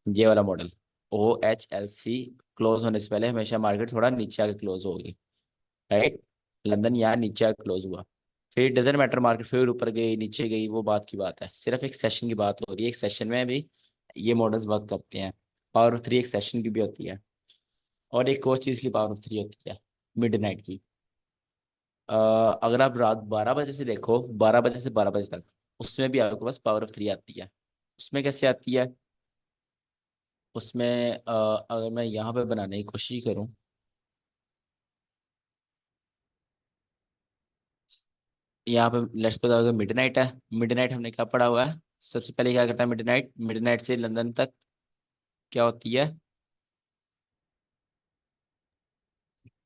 ये वाला मॉडल OHLC क्लोज होने से पहले हमेशा मार्केट थोड़ा नीचे आके क्लोज होगी, राइट। लंदन यहाँ नीचे आके क्लोज हुआ, फिर डजेंट मैटर मार्केट फिर ऊपर गई नीचे गई, वो बात की बात है, सिर्फ एक सेशन की बात हो रही है। एक सेशन में भी ये मॉडल्स वर्क करते हैं। पावर ऑफ थ्री एक सेशन की भी होती है, और एक और चीज़ की पावर ऑफ थ्री होती है, मिडनाइट की। अ, अगर आप रात 12 बजे से देखो, 12 बजे से 12 बजे तक, उसमें भी आपके पास पावर ऑफ थ्री आती है। उसमें कैसे आती है? उसमें अगर मैं यहाँ पे बनाने की कोशिश करूँ, यहाँ पे लेट्स सपोज अगर मिडनाइट है, मिडनाइट हमने क्या पढ़ा हुआ है? सबसे पहले क्या करता है मिडनाइट? मिडनाइट से लंदन तक क्या होती है?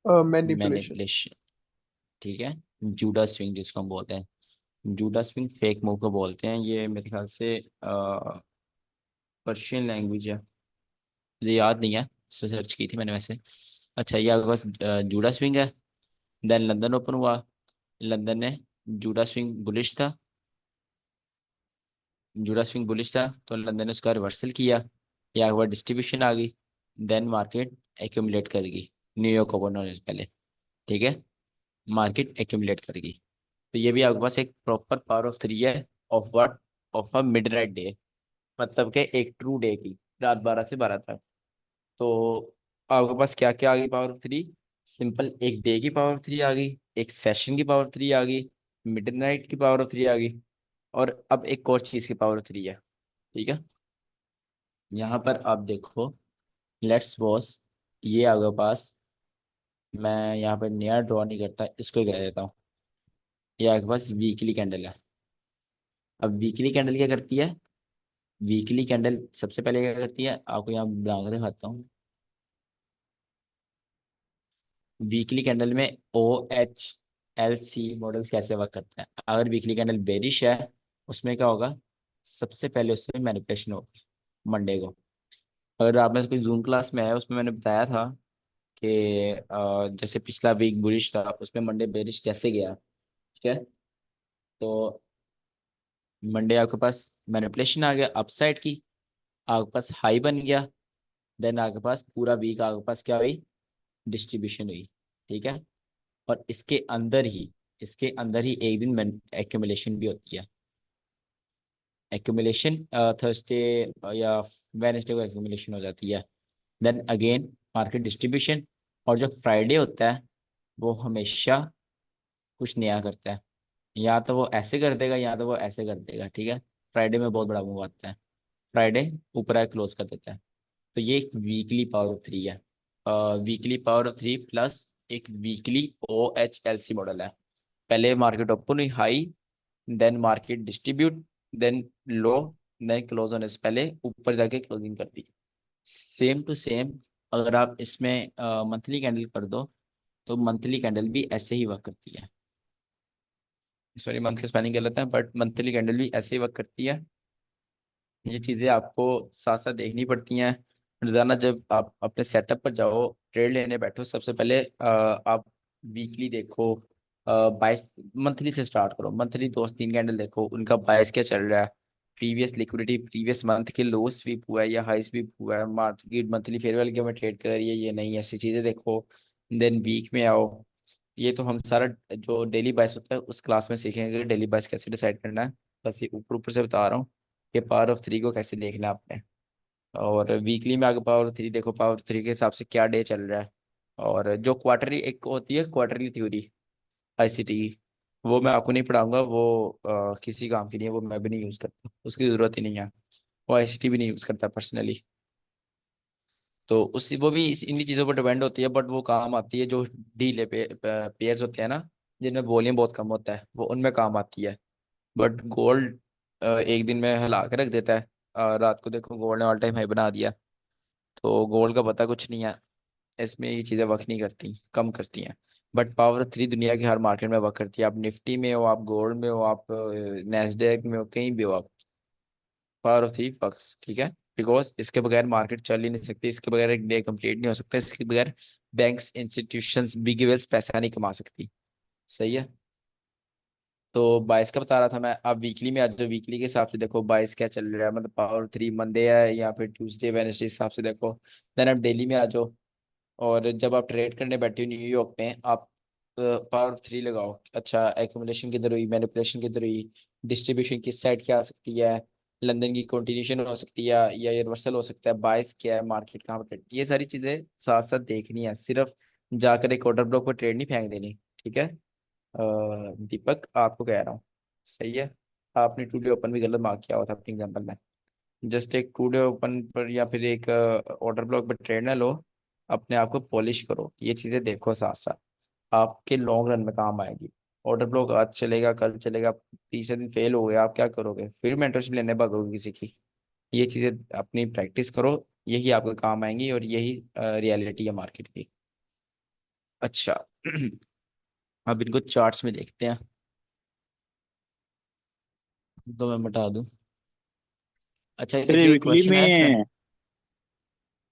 मैनिपुलेशन।
मैनिपुलेशन, ठीक है। जूडा स्विंग जिसको हम बोलते हैं, जूडा स्विंग फेक मूव को बोलते हैं। ये मेरे ख्याल से पर्शियन लैंग्वेज है, मुझे याद नहीं है, इस पर सर्च की थी मैंने वैसे। अच्छा, ये आपके पास जूडा स्विंग है। देन लंदन ओपन हुआ, लंदन ने जूडा स्विंग बुलिश था, जूडा स्विंग बुलिश था, तो लंदन ने उसका रिवर्सल किया, या एक बार डिस्ट्रीब्यूशन आ गई, देन मार्केट एक्यूमुलेट करेगी न्यूयॉर्क ओपन होने से पहले, ठीक है, मार्केट एक्यूमुलेट करेगी। तो ये भी आपके पास एक प्रॉपर पावर ऑफ थ्री है, of what, of a midnight day, मतलब के एक ट्रू डे की, रात 12 से 12 तक। तो आपके पास क्या क्या आ गई पावर ऑफ थ्री, सिंपल एक डे की पावर ऑफ थ्री आ गई, एक सेशन की पावर ऑफ थ्री आ गई, मिडनाइट की पावर ऑफ थ्री आ गई, और अब एक और चीज की पावर ऑफ थ्री है, ठीक है। यहाँ पर आप देखो, लेट्स बॉस, ये आपके पास, मैं यहाँ पर नया ड्रॉ नहीं करता, इसको कह देता हूँ, ये आपके पास वीकली कैंडल है। अब वीकली कैंडल क्या करती है, वीकली कैंडल सबसे पहले क्या करती है, आपको यहाँ बना कर दिखाता हूँ। वीकली कैंडल में OHLC मॉडल्स कैसे वर्क करते हैं। अगर वीकली कैंडल बेरिश है, उसमें क्या होगा, सबसे पहले उसमें मैनिपुलेशन होगी मंडे को। अगर आप में से कोई जूम क्लास में है, उसमें मैंने बताया था कि जैसे पिछला वीक बुलिश था, उसमें मंडे बेरिश कैसे गया, ठीक है। तो मंडे आपके पास मैनिपुलेशन आ गया अपसाइड की, आपके पास हाई बन गया, देन आपके पास पूरा वीक आपके पास क्या हुई, डिस्ट्रीब्यूशन हुई, ठीक है। और इसके अंदर ही एक दिन एक्यूमुलेशन भी होती है। एक्यूमुलेशन थर्सडे या वेडनेसडे को एक्यूमुलेशन हो जाती है, देन अगेन मार्केट डिस्ट्रीब्यूशन। और जो फ्राइडे होता है, वो हमेशा कुछ नया करता है, या तो वो ऐसे कर देगा या तो वो ऐसे कर देगा, ठीक है। फ्राइडे में बहुत बड़ा मूव आता है, फ्राइडे ऊपर आए क्लोज कर देता है। तो ये एक वीकली पावर ऑफ थ्री है, weekly power of three plus एक वीकली OHLC मॉडल है। पहले मार्केट ओपन हुई high, then market distribute, then low, then close होने से पहले ऊपर जाके क्लोजिंग कर दी। सेम टू सेम, अगर आप इसमें मंथली कैंडल कर दो, तो मंथली कैंडल भी ऐसे ही वर्क करती है। सॉरी, मंथ की स्पेलिंग गलत है, बट मंथली कैंडल भी ऐसे ही वर्क करती है। ये चीज़ें आपको साथ साथ देखनी पड़ती हैं। रोजाना जब आप अपने सेटअप पर जाओ, ट्रेड लेने बैठो, सबसे पहले आप वीकली देखो, 22 मंथली से स्टार्ट करो, मंथली दो से तीन कैंडल देखो, उनका बायस क्या चल रहा है, प्रीवियस लिक्विडिटी, प्रीवियस मंथ के लो स्वीप हुआ है या हाई स्वीप हुआ है, मार्केट मंथली फेयर वैल्यू के में ट्रेड कर रही है ये नहीं, ऐसी चीज़ें देखो। देन वीक में आओ, ये तो हम सारा जो डेली बायस होता है उस क्लास में सीखेंगे, डेली बायस कैसे डिसाइड करना है। बस ये ऊपर ऊपर से बता रहा हूँ कि पावर ऑफ थ्री को कैसे देखना है आपने। और वीकली में आगे पावर ऑफ थ्री देखो, पावर ऑफ थ्री के हिसाब से क्या डे चल रहा है। और जो क्वार्टरली एक होती है क्वार्टरली थ्योरी ICT की, वो मैं आपको नहीं पढ़ाऊंगा, वो किसी काम की नहीं है, वो मैं भी नहीं यूज़ करता, उसकी ज़रूरत ही नहीं है, वो ICT भी नहीं यूज़ करता पर्सनली। तो उसी वो भी इन्हीं चीज़ों पर डिपेंड होती है, बट वो काम आती है जो डीले पेयर्स होते हैं ना, जिनमें वॉल्यूम बहुत कम होता है, वो उनमें काम आती है। बट गोल्ड एक दिन में हिला के रख देता है, रात को देखो गोल्ड ने ऑल टाइम हाई बना दिया, तो गोल्ड का पता कुछ नहीं है, इसमें ये चीज़ें वर्क नहीं करती, कम करती हैं। बट पावर थ्री दुनिया के हर मार्केट में वर्क करती है, आप निफ्टी में हो, आप गोल्ड में हो, आप नेस्डेक में हो, कहीं भी हो आप, पावर ऑफ थ्री वर्क्स, ठीक है। बिकॉज इसके बगैर मार्केट चल ही नहीं सकती, इसके बगैर एक डे कंप्लीट नहीं हो सकता, इसके बगैर बैंक्स, इंस्टीट्यूशंस, बिग वेल्स पैसा नहीं कमा सकती, सही है। तो बाईस का बता रहा था मैं, अब वीकली में आ जाओ, वीकली के हिसाब से देखो बाईस क्या चल रहा है, मतलब पावर थ्री मंडे है या फिर ट्यूसडे वेडनेसडे हिसाब से देखो। देन आप डेली में आ जाओ, और जब आप ट्रेड करने बैठे हो न्यूयॉर्क में, आप पावर थ्री लगाओ, अच्छा एक्यूमुलेशन किधर हुई, मैनिपुलेशन किधर हुई, डिस्ट्रीब्यूशन किस साइड की आ सकती है, लंदन की कंटिन्यूशन हो सकती है या ये रिवर्सल हो सकता है, बाइस क्या है, मार्केट कहाँ पर, ये सारी चीज़ें साथ साथ देखनी है, सिर्फ जाकर एक ऑर्डर ब्लॉक पर ट्रेड नहीं फेंक देनी, ठीक है। दीपक आपको कह रहा हूँ, सही है। आपने टुडे ओपन भी गलत मार्क किया हुआ था अपने एग्जाम्पल में, जस्ट एक टुडे ओपन पर या फिर एक ऑर्डर ब्लॉक पर ट्रेड ना लो, अपने आप को पॉलिश करो, ये चीज़ें देखो साथ साथ, आपके लॉन्ग रन में काम आएगी। ऑर्डर ब्लॉक आज चलेगा कल चलेगा, तीसरे दिन फेल हो गया, आप क्या करोगे, फिर मेंटरशिप लेने भागोगे किसी की। ये चीज़ें अपनी प्रैक्टिस करो, यही आपके काम आएंगी, और यही रियलिटी है मार्केट की। अच्छा अब इनको चार्ट्स में देखते हैं, तो मैं बता दूं। अच्छा
सर ये
किसी का
वीकली
क्वेश्चन है इसमें?
में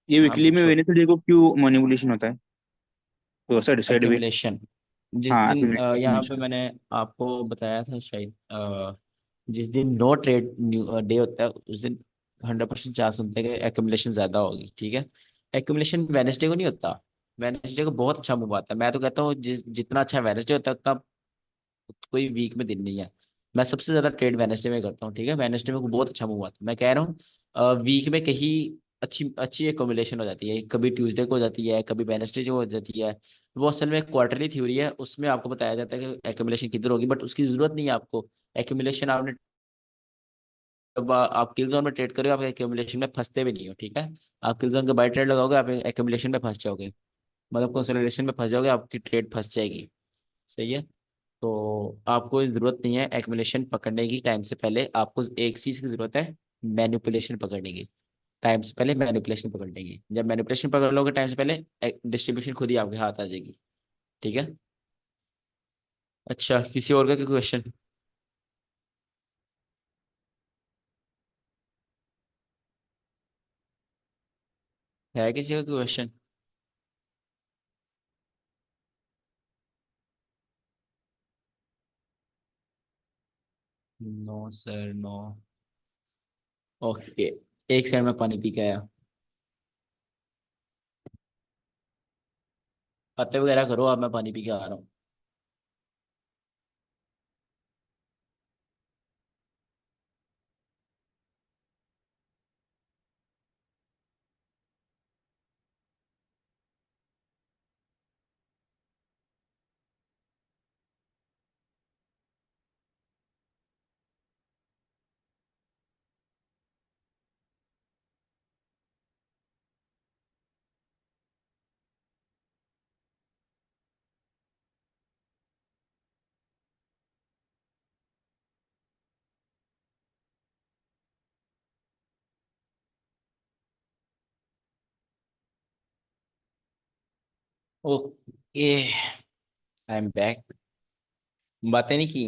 ये
हाँ
वीकली में
पूछो।
वेनेसडे को क्यों मैनिपुलेशन होता है, तो ऐसा डिसाइड भी?
एक्यूमुलेशन, जिस
हाँ
दिन यहाँ पे
accumulation।
मैंने आपको बताया था शायद, जिस दिन नो ट्रेड डे होता है उस दिन 100% चांस होता है कि एक्यूमुलेशन ज्यादा होगी, ठीक है। एक्यूमुलेशन वेनेसडे को नहीं होता। वेनेसडे को बहुत अच्छा मूव आता है, मैं तो कहता हूँ जितना अच्छा वेनेसडे होता है उतना कोई वीक में दिन नहीं है। मैं सबसे ज्यादा ट्रेड वेनेसडे में करता हूँ, ठीक है। वेनेसडे में बहुत अच्छा मूव आता है, मैं कह रहा हूँ वीक में कहीं अच्छी अच्छी एकोमुलेशन हो जाती है, कभी ट्यूसडे को हो जाती है, कभी वेनेसडे को हो जाती है। वो असल में क्वार्टरली थ्योरी है, उसमें आपको बताया जाता है कि एकोमुलेशन किधर होगी, बट उसकी जरूरत नहीं है आपको। एकोमुलेशन आपने, अब आप किल जोन में ट्रेड करोगे आप एकोमुलेशन में फंसते भी नहीं हो, ठीक है। आप किल जोन के बाय ट्रेड लगाओगे आप एकोमुलेशन में फंस जाओगे, मतलब कंसोलिडेशन में फंस जाओगे, आपकी ट्रेड फंस जाएगी। सही है। तो आपको जरूरत नहीं है एक्युमुलेशन पकड़ने की टाइम से पहले, आपको एक चीज की जरूरत है, मैनिपुलेशन पकड़ने की। टाइम से पहले मैनिपुलेशन पकड़ने की, जब मैनिपुलेशन पकड़ लोगे टाइम से पहले, डिस्ट्रीब्यूशन खुद ही आपके हाथ आ जाएगी, ठीक है। अच्छा किसी और का क्वेश्चन है? किसी का question? No sir no. Okay, एक सेकंड में पानी पी के आया। पत्ते वगैरह करो, अब मैं पानी पी के आ रहा हूँ। Okay, I am back. बातें नहीं की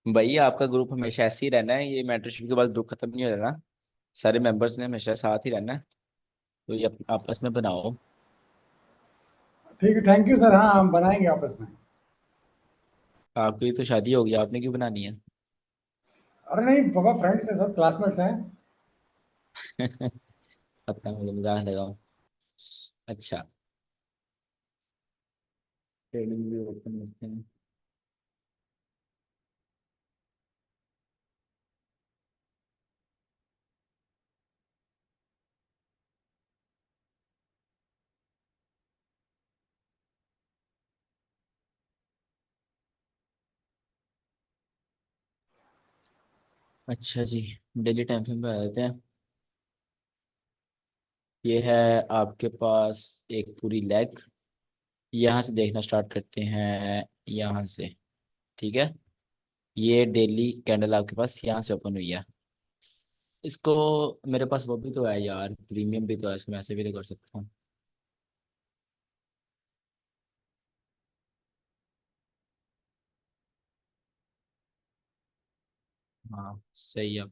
भाई, आपका ग्रुप हमेशा ऐसे ही रहना है, ये मेंटरशिप के बाद ग्रुप खत्म नहीं हो जाना। सारे मेंबर्स ने हमेशा साथ ही रहना है, तो ये आपस में बनाओ।
ठीक है, थैंक यू सर। हाँ, हम बनाएंगे आपस में।
आपकी तो शादी होगी, आपने क्यों बनानी है?
अरे नहीं पापा, फ्रेंड्स हैं, सब क्लासमेट्स हैं।
पता है मुझे, मजाक लगाओ। अच्छा, ट्रेडिंग भी ओपन करते हैं। अच्छा जी, डेली टाइम फ्रेम पे आ जाते हैं। ये है आपके पास एक पूरी लेग, यहाँ से देखना स्टार्ट करते हैं, यहाँ से, ठीक है। ये डेली कैंडल आपके पास यहाँ से ओपन हुई है। इसको, मेरे पास वो भी तो है यार, प्रीमियम भी तो है, इसमें ऐसे भी तो कर सकता हूँ। हाँ सही है।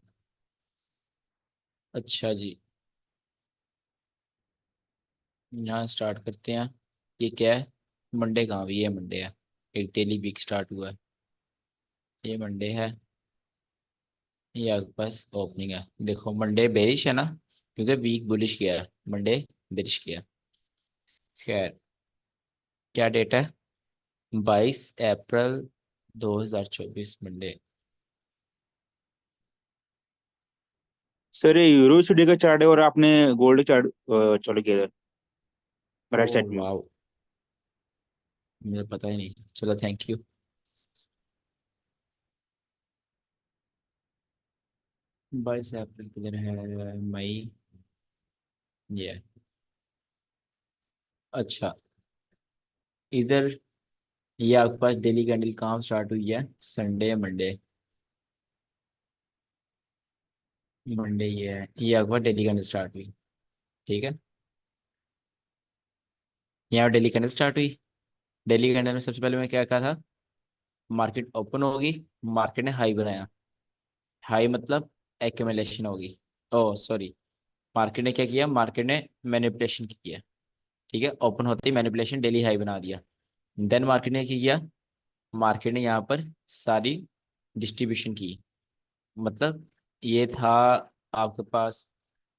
अच्छा जी, यहाँ स्टार्ट करते हैं। ये क्या है? मंडे कहाँ हुई? ये मंडे है, एक डेली वीक स्टार्ट हुआ है, ये मंडे है। ये आपके पास ओपनिंग है, देखो मंडे बेरिश है ना, क्योंकि वीक बुलिश किया है, मंडे बेरिश किया। खैर, क्या डेट है? 22 अप्रैल 2024 मंडे।
सर ये यूरो डे का चार्ट है और आपने गोल्ड चार्ट चलो किया राइट
ओह
साइड में।
वाह, मुझे पता ही नहीं, चलो थैंक यू। 22 अप्रैल के दिन है मई, ये। अच्छा, इधर ये आपके पास डेली कैंडल कहाँ स्टार्ट हुई है? संडे या मंडे? मंडे ये है, ये आपके पास डेली कैंडल स्टार्ट हुई, ठीक है। यहाँ डेली कैंडल स्टार्ट हुई, डेली कैंडल में सबसे पहले मैं क्या कहा था, मार्केट ओपन होगी, मार्केट ने हाई बनाया, हाई मतलब एक्यूमुलेशन होगी। ओ सॉरी, मार्केट ने क्या किया, मार्केट ने मैनिपुलेशन की है, ठीक है, ओपन होते ही मैनिपुलेशन डेली हाई बना दिया। देन मार्केट ने क्या किया, मार्केट ने यहाँ पर सारी डिस्ट्रीब्यूशन की, मतलब ये था आपके पास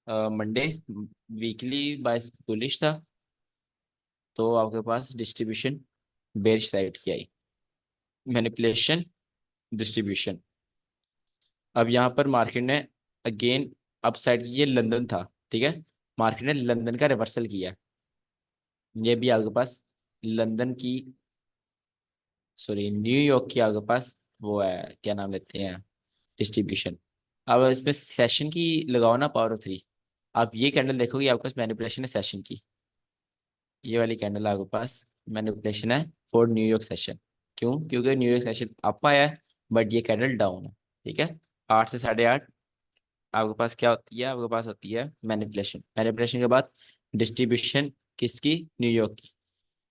मंडे, वीकली बाइस बुलिश था, तो आपके पास डिस्ट्रीब्यूशन बेरिश साइड की आई, मैनिपुलेशन, डिस्ट्रीब्यूशन। अब यहाँ पर मार्केट ने अगेन अप साइड की, ये लंदन था, ठीक है, मार्केट ने लंदन का रिवर्सल किया, ये भी आपके पास लंदन की, सॉरी न्यूयॉर्क की आपके पास वो है, क्या नाम लेते हैं, डिस्ट्रीब्यूशन। अब इसमें सेशन की लगाओ ना पावर ऑफ थ्री, आप ये कैंडल देखोगे आपके पास मैनिपुलेशन है सेशन की, ये वाली कैंडल आपके पास मैनिपुलेशन है फॉर न्यूयॉर्क सेशन। क्यों? क्योंकि न्यूयॉर्क सेशन अप आया है, बट ये कैंडल डाउन है, ठीक है। 8 से 8:30 आपके पास क्या होती है, आपके पास होती है मैनिपुलेशन, मैनिपुलेशन के बाद डिस्ट्रीब्यूशन किसकी, न्यूयॉर्क की।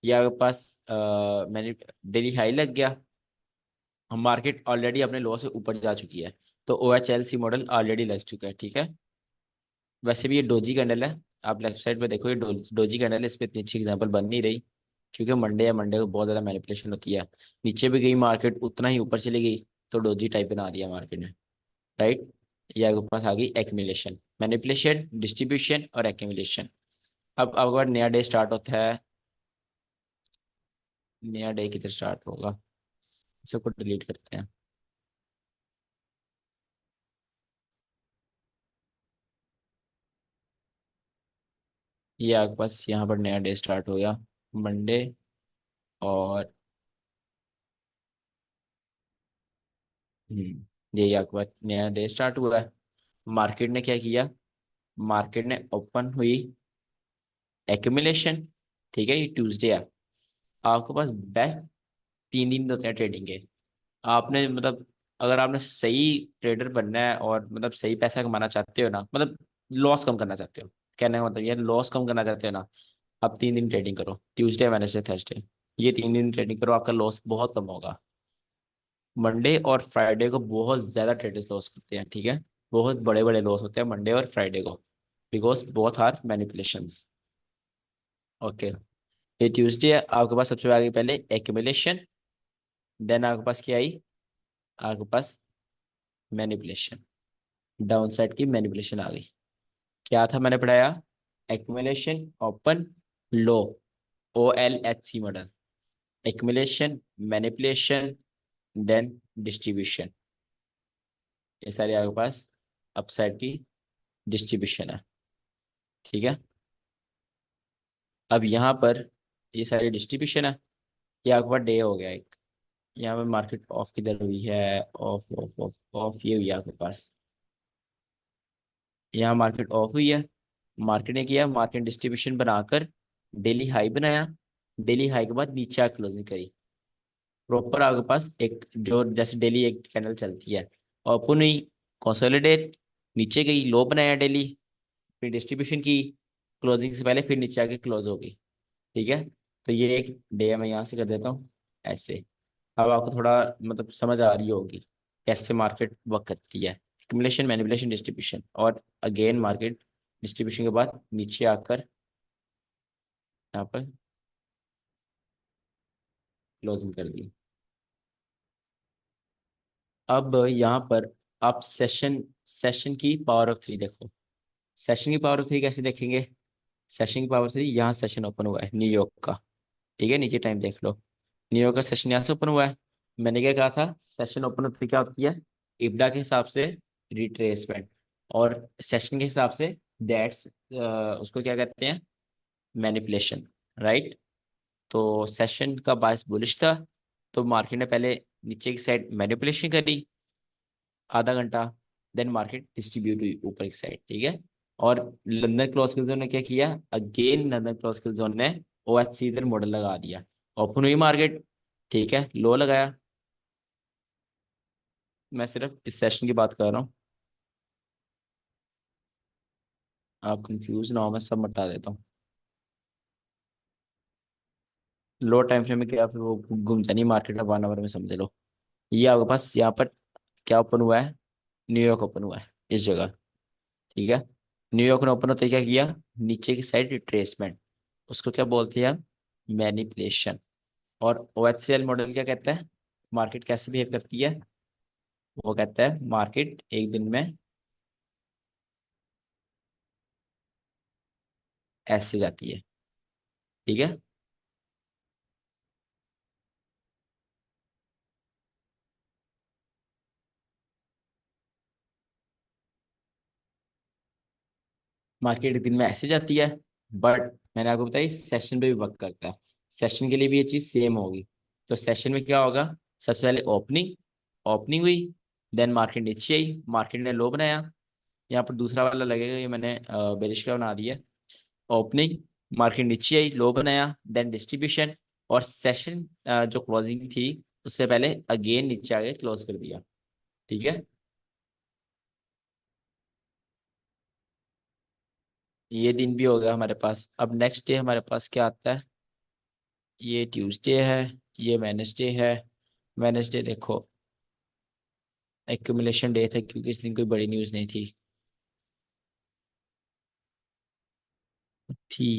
ये आपके पास मैंने डेली हाई लग गया, हम मार्केट ऑलरेडी अपने लो से ऊपर जा चुकी है, तो O H L C model already लग चुका है, ठीक है। वैसे भी ये डोजी कैंडल है, आप लेफ्ट साइड पे देखो, ये डोजी कैंडल है, इस पर इतनी अच्छी एग्जांपल बन नहीं रही, क्योंकि मंडे या मंडे को बहुत ज़्यादा मैनिपुलेशन होती है, नीचे भी गई मार्केट उतना ही ऊपर चली गई, तो डोजी टाइप बना दिया मार्केट ने, राइट। ये आपके पास आ गई एक्यूमुलेशन, मैनिपुलेशन, डिस्ट्रीब्यूशन और एक्यूमुलेशन। अब अगर नया डे स्टार्ट होता है, नया डे किधर स्टार्ट होगा, सबको डिलीट करते हैं। ये आपके पास यहाँ पर नया डे स्टार्ट हो गया, मंडे, और ये आपके पास नया डे स्टार्ट हुआ है। मार्केट ने क्या किया, मार्केट ने ओपन हुई एक्यूमुलेशन, ठीक है, ये ट्यूसडे है, आपके पास बेस्ट 3 दिन होते हैं ट्रेडिंग के। आपने मतलब अगर आपने सही ट्रेडर बनना है और मतलब सही पैसा कमाना चाहते हो ना, मतलब लॉस कम करना चाहते हो, कहने का मतलब ये लॉस कम करना चाहते हो ना, आप 3 दिन ट्रेडिंग करो, ट्यूसडे वेडनेसडे थर्सडे, ये 3 दिन ट्रेडिंग करो, आपका लॉस बहुत कम होगा। मंडे और फ्राइडे को बहुत ज़्यादा ट्रेडर्स लॉस करते हैं, ठीक है, बहुत बड़े बड़े लॉस होते हैं मंडे और फ्राइडे को, because both are manipulations. Okay, ये ट्यूसडे है, आपके पास सबसे आगे पहले एक्यूमुलेशन, देन आपके पास क्या आई, आपके पास मैनिपुलेशन, डाउन साइड की मैनिपुलेशन आ गई। क्या था मैंने पढ़ाया, accumulation open low, O L H C model, accumulation, manipulation, then distribution, ये सारे आपके पास अपसाइड की डिस्ट्रीब्यूशन है, ठीक है। अब यहाँ पर ये सारी डिस्ट्रीब्यूशन है, ये आपके पास डे हो गया एक, यहाँ पे मार्केट ऑफ किधर हुई है, ऑफ ऑफ ऑफ ऑफ, ये हुई है आपके पास, यहाँ मार्केट ऑफ हुई है, मार्केट ने किया, मार्केट डिस्ट्रीब्यूशन बनाकर डेली हाई बनाया, डेली हाई के बाद नीचे आकर क्लोजिंग करी, प्रॉपर आपके पास एक जो जैसे डेली एक कैंडल चलती है, ओपन हुई, कंसोलिडेट, नीचे गई, लो बनाया डेली, फिर डिस्ट्रीब्यूशन की, क्लोजिंग से पहले फिर नीचे आके क्लोज हो गई, ठीक है। तो ये एक डे मैं यहाँ से कर देता हूँ ऐसे। अब आपको थोड़ा मतलब समझ आ रही होगी कैसे मार्केट वर्क करती है, एक्यूमुलेशन, मैनिपुलेशन, डिस्ट्रीब्यूशन, और अगेन मार्केट डिस्ट्रीब्यूशन के बाद नीचे आकर यहाँ पर क्लोजिंग कर दी। अब यहाँ पर आप सेशन, सेशन की पावर ऑफ थ्री देखो, सेशन की पावर ऑफ थ्री कैसे देखेंगे, सेशन की पावर थ्री, यहाँ सेशन ओपन हुआ है न्यूयॉर्क का, ठीक है, नीचे टाइम देख लो, न्यूयॉर्क का सेशन यहाँ से ओपन हुआ है, मैंने क्या कहा था, सेशन ओपन होती क्या होती है, इब्डा के हिसाब से रिट्रेसमेंट, और सेशन के हिसाब से दैट्स उसको क्या कहते हैं, मैनिपुलेशन, राइट। तो सेशन का बायस बुलिश था, तो मार्केट ने पहले नीचे की साइड मैनिपुलेशन करी आधा घंटा, देन मार्केट डिस्ट्रीब्यूट हुई ऊपर की साइड, ठीक है। और लंदन क्लॉसिकल जोन ने क्या किया, अगेन लंदन क्लॉसिकल जोन ने ओ एच सी इधर मॉडल लगा दिया, ओपन हुई मार्केट, ठीक है, लो लगाया, मैं सिर्फ इस सेशन की बात कर रहा हूँ, आप कंफ्यूज ना हो, मैं सब मिटा देता हूँ। लो टाइम फ्रेम में क्या, फिर वो घूम जानी मार्केट में 1 आवर में, समझ लो। ये आपके पास यहाँ पर क्या ओपन हुआ है, न्यूयॉर्क ओपन हुआ है इस जगह, ठीक है। न्यूयॉर्क ने ओपन होते ही क्या किया, नीचे की साइड रिट्रेसमेंट, उसको क्या बोलते हैं हम, मैनिपुलेशन। और OHCL मॉडल क्या कहता है, मार्केट कैसे बिहेव करती है, वो कहता है मार्केट एक दिन में ऐसे जाती है, ठीक है। मार्केट एक दिन में ऐसे जाती है, बट मैंने आपको बताया सेशन पे भी वर्क करता है, सेशन के लिए भी ये चीज सेम होगी। तो सेशन में क्या होगा, सबसे पहले ओपनिंग, ओपनिंग हुई, देन मार्केट नीचे आई, मार्केट ने लो बनाया। यहाँ पर दूसरा वाला लगेगा, ये मैंने बेरिश का बना दिया। ओपनिंग, मार्केट नीचे आई, लो बनाया, देन डिस्ट्रीब्यूशन, और सेशन जो क्लोजिंग थी उससे पहले अगेन नीचे आके क्लोज कर दिया, ठीक है। ये दिन भी हो गया हमारे पास। अब नेक्स्ट डे हमारे पास क्या आता है, ये ट्यूसडे है, ये वेडनेसडे है। वेडनेसडे देखो एक्यूमुलेशन डे था, क्योंकि इस दिन कोई बड़ी न्यूज़ नहीं थी,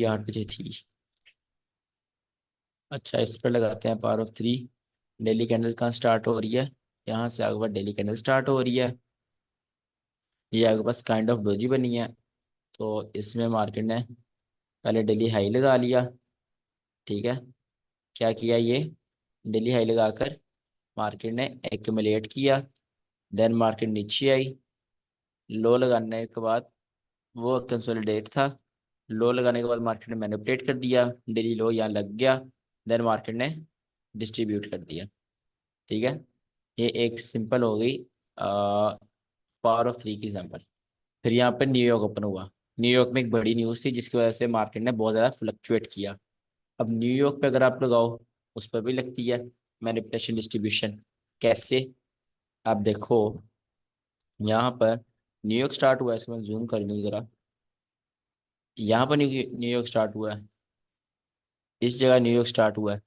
8 बजे थी। अच्छा, इस पर लगाते हैं पावर ऑफ 3। डेली कैंडल कहाँ स्टार्ट हो रही है, यहाँ से आगे बाद डेली कैंडल स्टार्ट हो रही है। ये आगे पास काइंड ऑफ डोजी बनी है, तो इसमें मार्केट ने पहले डेली हाई लगा लिया, ठीक है। क्या किया ये, डेली हाई लगाकर मार्केट ने एक्यूमुलेट किया, देन मार्केट नीचे आई, लो लगाने के बाद वो कंसोलिडेट था, लो लगाने के बाद मार्केट ने मैनिपुलेट कर दिया, डेली लो यहाँ लग गया, देन मार्केट ने डिस्ट्रीब्यूट कर दिया, ठीक है। ये एक सिंपल हो गई पावर ऑफ 3 की एग्जांपल। फिर यहाँ पर न्यूयॉर्क ओपन हुआ, न्यूयॉर्क में एक बड़ी न्यूज़ थी जिसकी वजह से मार्केट ने बहुत ज़्यादा फ्लक्चुएट किया। अब न्यूयॉर्क पे अगर आप लगाओ, उस पर भी लगती है मैनिपुलेशन डिस्ट्रीब्यूशन। कैसे, आप देखो यहाँ पर न्यूयॉर्क स्टार्ट हुआ है, इसको मैं जूम कर लूँ जरा। यहाँ पर न्यूयॉर्क स्टार्ट हुआ है, इस जगह न्यूयॉर्क स्टार्ट हुआ है।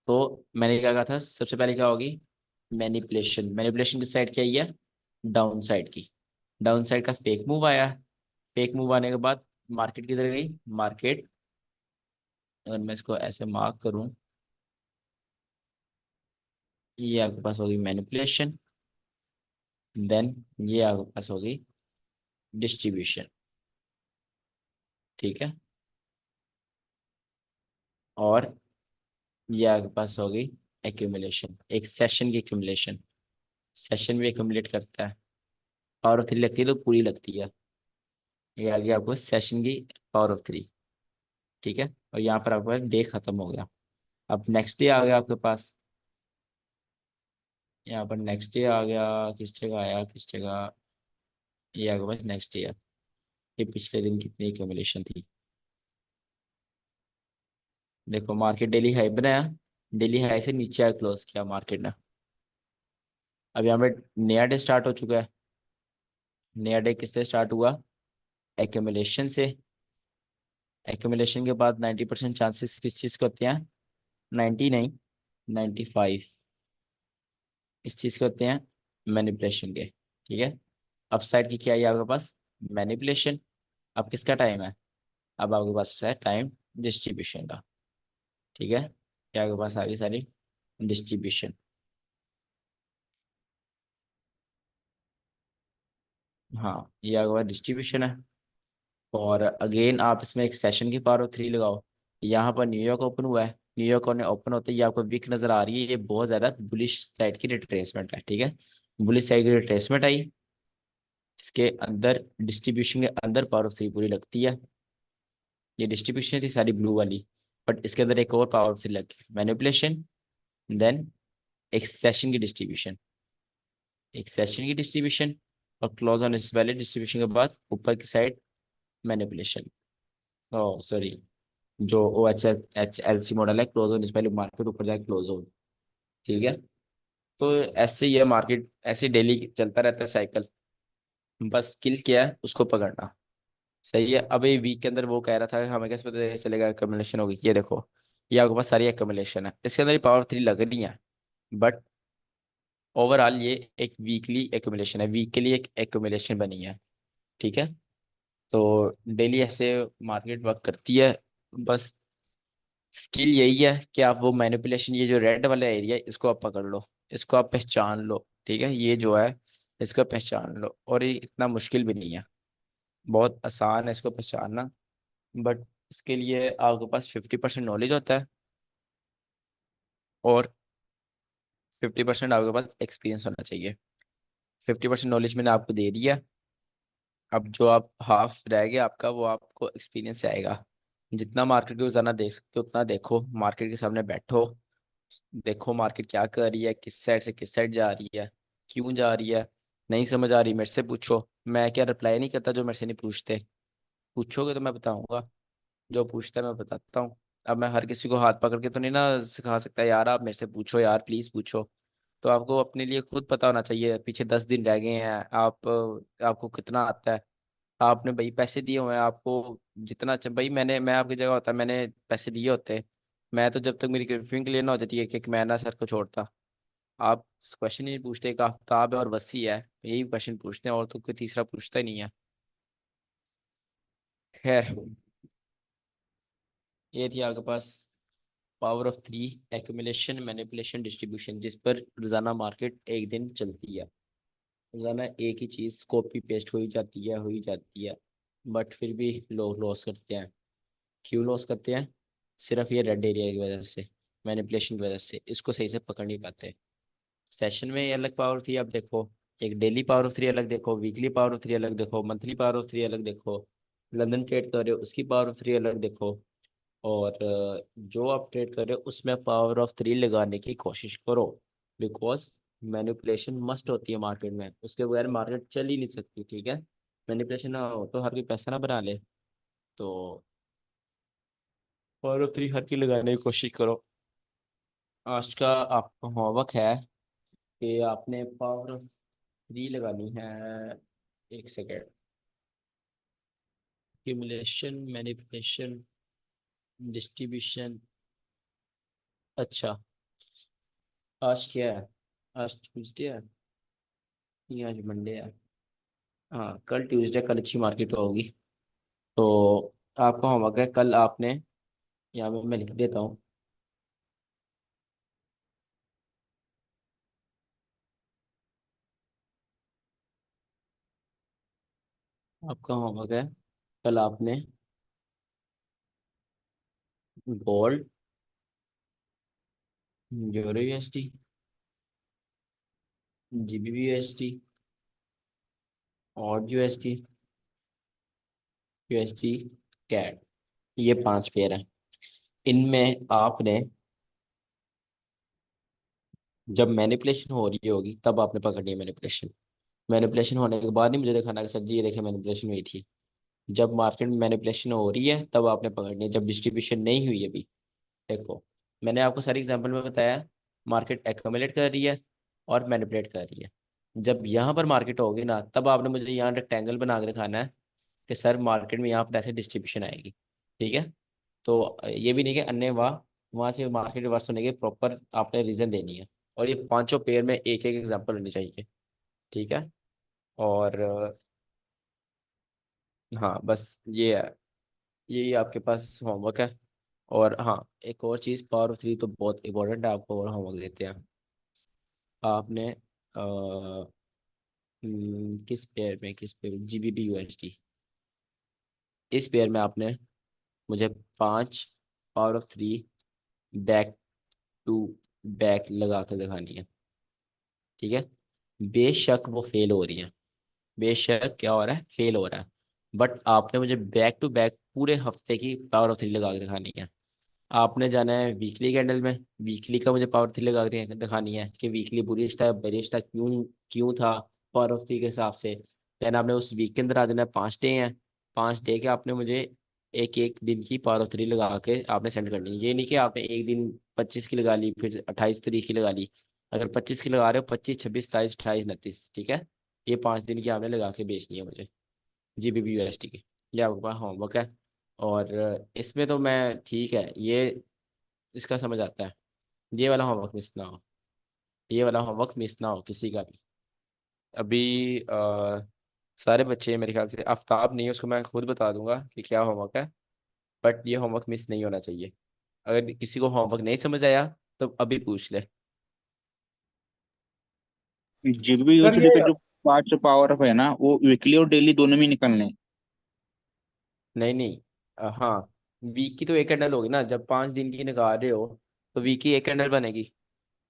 तो मैंने क्या कहा था, सबसे पहले क्या होगी, मैनिपुलेशन। मैनिपुलेशन किस साइड की आई है, डाउन साइड की। डाउन साइड का फेक मूव आया, फेक मूव आने के बाद मार्केट किधर गई, मार्केट अगर मैं इसको ऐसे मार्क करूं, ये आपके पास होगी मैनिपुलेशन, देन ये आपके पास होगी डिस्ट्रीब्यूशन, ठीक है। और ये आपके पास होगी एक्यूमुलेशन, एक सेशन की एक्यूमुलेशन। सेशन भी एक्यूमुलेट करता है, पावर ऑफ 3 लगती है तो पूरी लगती है। ये आ गया आपको सेशन की पावर ऑफ 3, ठीक है। और यहाँ पर आपका डे खत्म हो गया। अब नेक्स्ट डे आ गया आपके पास, यहाँ पर नेक्स्ट डे आ गया, किस जगह आया, किस जगह, ये आपके पास नेक्स्ट डे है। ये पिछले दिन कितनी एक्यूमुलेशन थी, देखो मार्केट डेली हाई बनाया, डेली हाई से नीचे आया क्लोज किया मार्केट ने। अब यहाँ पे नया डे स्टार्ट हो चुका है। नया डे किससे स्टार्ट हुआ, एक्यूमुलेशन से। एक्यूमुलेशन के बाद 90% चांसेस किस चीज़ के होते हैं, 90 नहीं, 95 इस चीज़ के होते हैं, मैनिपुलेशन के, ठीक है। अपसाइड की क्या है आपके पास, मैनिपुलेशन। अब किसका टाइम है, अब आपके पास है टाइम डिस्ट्रीब्यूशन का, ठीक है। क्या आपके पास आ गई सारी डिस्ट्रीब्यूशन। हाँ, ये आपके पास डिस्ट्रीब्यूशन है। और अगेन आप इसमें एक सेशन की पावर ऑफ 3 लगाओ। यहाँ पर न्यूयॉर्क ओपन हुआ है, न्यूयॉर्क ने ओपन होते ही आपको विक नजर आ रही है, ये बहुत ज्यादा बुलिश साइड की रिट्रेसमेंट है, ठीक है। बुलिश साइड की रिट्रेसमेंट आई, इसके अंदर डिस्ट्रीब्यूशन के अंदर पावर ऑफ 3 पूरी लगती है। ये डिस्ट्रीब्यूशन थी सारी ब्लू वाली, बट इसके अंदर एक और पावर ऑफ 3 लग गई, मैनिपुलेशन, देन एक सेशन की डिस्ट्रीब्यूशन, एक सेशन की डिस्ट्रीब्यूशन, और क्लोज ऑन इस वाले डिस्ट्रीब्यूशन के बाद ऊपर की साइड मैनिपुलेशन। ओ सॉरी, जो OHLC मॉडल है, क्लोज ऑन इस पहले मार्केट ऊपर जाए क्लोज ऑन, ठीक है। तो ऐसे ही है मार्केट, ऐसे डेली चलता रहता है साइकिल, बस स्किल क्या है उसको पकड़ना, सही है। अब ये वीक के अंदर वो कह रहा था हमें कैसे पता चलेगा कम्युलेशन होगी, ये देखो ये आपके पास सारी एक्यूमुलेशन है, इसके अंदर पावर 3 लग रही है, बट ओवरऑल ये एक वीकली एक्यूमुलेशन है, वीक के लिए एक एक्यूमुलेशन बनी है। ठीक है, तो डेली ऐसे मार्केट वर्क करती है। बस स्किल यही है कि आप वो मैनिपुलेशन, ये जो रेड वाला एरिया है इसको आप पकड़ लो, इसको आप पहचान लो। ठीक है, ये जो है इसको पहचान लो, और ये इतना मुश्किल भी नहीं है, बहुत आसान है इसको पहचानना। बट इसके लिए आपके पास 50% नॉलेज होता है, और 50% आपके पास एक्सपीरियंस होना चाहिए। 50% नॉलेज मैंने आपको दे दिया, अब जो आप हाफ रह गया आपका, वो आपको एक्सपीरियंस से आएगा। जितना मार्केट को रोजाना देख सकते हो उतना देखो, मार्केट के सामने बैठो, देखो मार्केट क्या कर रही है, किस साइड से किस साइड जा रही है, क्यों जा रही है। नहीं समझ आ रही मेरे से पूछो, मैं क्या रिप्लाई नहीं करता जो मेरे से नहीं पूछते, पूछोगे तो मैं बताऊंगा, जो पूछता है मैं बताता हूँ। अब मैं हर किसी को हाथ पकड़ के तो नहीं ना सिखा सकता, यार आप मेरे से पूछो, यार प्लीज पूछो। तो आपको अपने लिए खुद पता होना चाहिए, पीछे 10 दिन रह गए हैं, आपको कितना आता है। आपने भाई पैसे दिए हुए हैं आपको, जितना भाई मैं आपकी जगह होता, मैंने पैसे दिए होते, मैं तो जब तक मेरी रिव्यूइंग क्लियर ना हो जाती है कि मैं ना सर को छोड़ता। आप क्वेश्चन ही नहीं पूछते, एक आफ्ताब है और वसी है, यही क्वेश्चन पूछते हैं, और तो कोई तीसरा पूछता ही नहीं है। खैर, ये थी आपके पास power of 3, accumulation, manipulation, distribution, जिस पर रोजाना मार्केट एक दिन चलती है। रोजाना एक ही चीज कॉपी पेस्ट हो ही जाती है, बट फिर भी लोग लॉस करते हैं। क्यों लॉस करते हैं? सिर्फ ये रेड एरिया की वजह से, मैनिपुलेशन की वजह से, इसको सही से पकड़ नहीं पाते। सेशन में ये अलग पावर थी, अब देखो एक डेली पावर ऑफ 3 अलग देखो, वीकली पावर ऑफ 3 अलग देखो, मंथली पावर ऑफ 3 अलग देखो, लंदन ट्रेड कर रहे हो उसकी पावर ऑफ 3 अलग देखो, और जो आप ट्रेड कर रहे हो उसमें पावर ऑफ 3 लगाने की कोशिश करो। बिकॉज मैनिपुलेशन मस्ट होती है मार्केट में, उसके बगैर मार्केट चल ही नहीं सकती। ठीक है, मैनिपुलेशन ना हो तो हर कोई पैसा ना बना ले, तो पावर ऑफ 3 हर की लगाने की कोशिश करो। आज का आपका होमवर्क है कि आपने पावर ऑफ 3 लगानी है। एक सेकेंड, एक्यूमुलेशन, मैनिपुलेशन, डिस्ट्रीब्यूशन। अच्छा, आज क्या है? आज ट्यूसडे है या आज मंडे है? हाँ, कल ट्यूसडे, कल अच्छी मार्केट होगी। तो आपका होमवर्क है, कल आपने, यहाँ मैं लिख देता हूँ, आपका होमवर्क है कल आपने gold, euro USD, GBP USD, और यूएसडी, यूएसडी कैड, ये 5 पेयर हैं। इनमें आपने, जब मैनिपुलेशन हो रही होगी तब आपने पकड़नी है मैनिपुलेशन। मैनिपुलेशन होने के बाद नहीं मुझे दिखाना कि सर जी ये देखिए मैनिपुलेशन हुई थी। जब मार्केट में मैनिपुलेशन हो रही है तब आपने पकड़नी है, जब डिस्ट्रीब्यूशन नहीं हुई अभी। देखो, मैंने आपको सारी एग्जांपल में बताया, मार्केट एक्यूमुलेट कर रही है और मैनिपुलेट कर रही है। जब यहाँ पर मार्केट होगी ना, तब आपने मुझे यहाँ रेक्टेंगल बना के दिखाना है कि सर मार्केट में यहाँ पर ऐसे डिस्ट्रीब्यूशन आएगी। ठीक है, तो ये भी नहीं कि अन्य वहाँ से मार्केट रिवर्स होने के प्रॉपर आपने रीजन देनी है, और ये 5 पेयर में एक एक एग्जाम्पल होनी चाहिए। ठीक है, और हाँ बस ये है, यही आपके पास होमवर्क है। और हाँ, एक और चीज़, पावर ऑफ 3 तो बहुत इंपॉर्टेंट है, आपको और होमवर्क देते हैं। आपने किस पेयर में, जीबीपी यूएसडी, इस पेयर में आपने मुझे 5 power of 3 back to back लगा कर दिखानी है। ठीक है, बेशक वो फेल हो रही है, बेशक क्या हो रहा है, फेल हो रहा है, बट आपने मुझे बैक टू बैक पूरे हफ्ते की पावर ऑफ 3 लगा के दिखानी है। आपने जाना है वीकली कैंडल में, वीकली का मुझे पावर 3 लगा के दिखानी है कि वीकली बुलिश था बेरिश था, क्यों क्यों था, पावर ऑफ 3 के हिसाब से। देन आपने उस वीक के अंदर आ जाना है, 5 डे हैं, 5 डे के आपने मुझे एक एक दिन की पावर ऑफ 3 लगा के आपने सेंड करनी है। ये नहीं कि आपने एक दिन 25 की लगा ली फिर 28 तारीख की लगा ली। अगर 25 की लगा रहे हो, 25, 26, 27, 28, 29, ठीक है, ये 5 दिन की आपने लगा के बेचनी है मुझे, जीबीपी यूएसडी की। ये आपके पास होमवर्क है। और इसमें तो मैं ठीक है, ये इसका समझ आता है। ये वाला होमवर्क मिस ना हो, ये वाला होमवर्क मिस ना हो किसी का भी। अभी सारे बच्चे मेरे ख्याल से, आफ्ताब नहीं है, उसको मैं खुद बता दूंगा कि क्या होमवर्क है, बट ये होमवर्क मिस नहीं होना चाहिए। अगर किसी को होमवर्क नहीं समझ आया तो अभी पूछ ले।
जीबीबी
सर
यूनिवर्सिटी
ये
का जो 5 पावर अप है ना, वो वीकली और डेली दोनों में निकलने हैं।
नहीं नहीं, हाँ, वीक की तो एक कैंडल होगी ना, जब 5 दिन की निकाल रहे हो तो वीक की एक कैंडल बनेगी।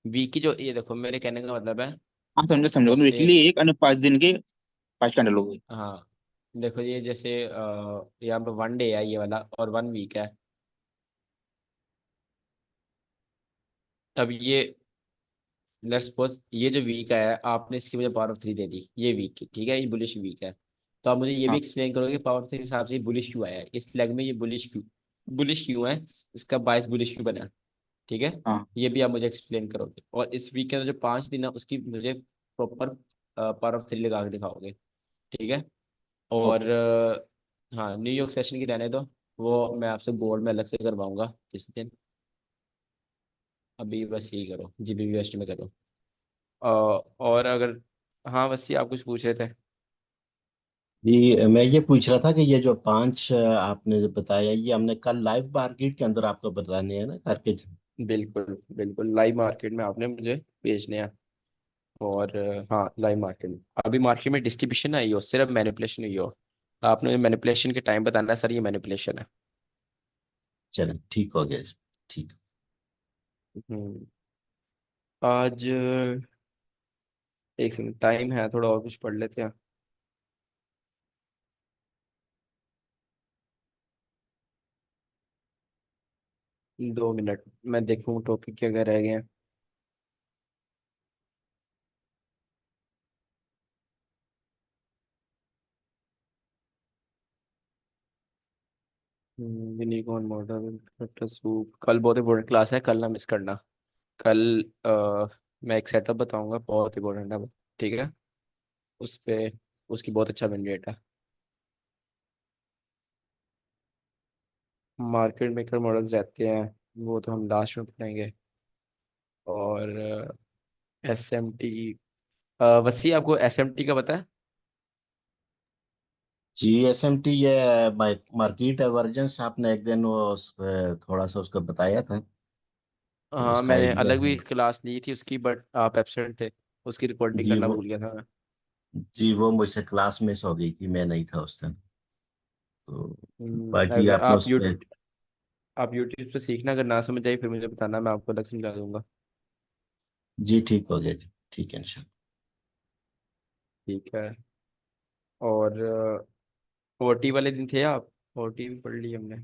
वीक की जो, ये देखो मेरे कहने का मतलब है,
हाँ समझो समझो,
जैसे,
वीकली एक और 5 दिन के 5 कैंडल हो गए।
हाँ देखो ये जैसे यहाँ पे 1 डे है ये वाला और 1 वीक है। अब ये लेट्स सपोज ये जो वीक है आपने इसकी वजह पावर ऑफ 3 दे दी, ये वीक की, ठीक है, ये बुलिश वीक है। तो आप मुझे ये भी
हाँ
एक्सप्लेन करोगे पावर ऑफ 3 के हिसाब से बुलिश क्यों आया है, इस लेग में ये बुलिश क्यों है, इसका बायस बुलिश क्यों बना, ठीक है।
हाँ।
ये भी आप मुझे एक्सप्लेन करोगे, और इस वीक के अंदर जो 5 दिन है उसकी मुझे प्रॉपर पावर ऑफ 3 लगा के दिखाओगे, ठीक है। और
ओके।
हाँ, न्यूयॉर्क सेशन की रहने दो, वो मैं आपसे बोर्ड में अलग से करवाऊंगा किसी दिन। अभी बस यही करो, जीबीबी वेस्ट में करो। और अगर, हाँ बस ये आप कुछ पूछ रहे थे।
जी मैं ये पूछ रहा था कि ये जो 5 आपने बताया, ये हमने कल लाइव मार्केट के अंदर आपको बताने हैं ना करके।
बिल्कुल बिल्कुल, लाइव मार्केट में आपने मुझे भेजने हैं। और हाँ, लाइव मार्केट में, अभी मार्केट में डिस्ट्रीब्यूशन आई हो, सिर्फ मैनिपुलेशन हुई हो, आपने मैनिपुलेशन के टाइम बताना है सर ये मैनिपुलेशन है।
चलो ठीक हो गया जी, ठीक।
हम्म, आज एक सेकंड टाइम है, थोड़ा और कुछ पढ़ लेते हैं। दो मिनट, मैं देखूँ टॉपिक क्या क्या रह गए हैं। यूनिकॉर्न मॉडल सूप, कल बहुत इंपॉर्टेंट क्लास है, कल ना मिस करना। कल मैं एक सेटअप बताऊंगा, बहुत इंपॉर्टेंट है, ठीक है। उस पे, उसकी बहुत अच्छा विन रेट है। मार्केट मेकर मॉडल्स रहते हैं, वो तो हम लास्ट में पढ़ेंगे। और एस एम टी, वसी आपको एस एम टी का पता है?
GSMT ये मार्केट एवर्जेंस आपने एक दिन वो थोड़ा सा उसका बताया था, तो
हाँ,
उसका
मैंने
आइडिया
अलग
है।
भी क्लास ली थी उसकी, बट आप एब्सेंट थे, उसकी रिकॉर्डिंग
जी
करना
वो
भूल गया था मैं।
जी वो मुझसे क्लास मिस हो गई थी, मैं नहीं था उस दिन। तो बाकी
अगर
आपने उस पे।
आप यूट्यूब से सीखना, अगर ना समझ आई फिर मुझे बताना, मैं आपको अलग समझा दूंगा।
जी ठीक हो गया जी, ठीक है इंशाल्लाह।
ठीक है। और ओटी वाले दिन थे आप? ओटी भी पढ़ ली हमने